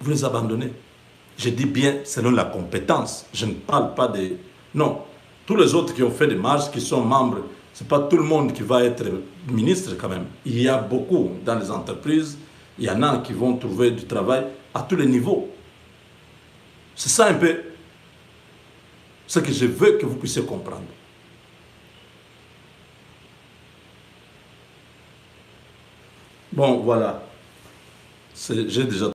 vous les abandonnez. Je dis bien selon la compétence, je ne parle pas des... Non, tous les autres qui ont fait des marches, qui sont membres, ce n'est pas tout le monde qui va être ministre quand même. Il y a beaucoup dans les entreprises, il y en a qui vont trouver du travail à tous les niveaux. C'est ça un peu ce que je veux que vous puissiez comprendre. Bon, voilà. J'ai déjà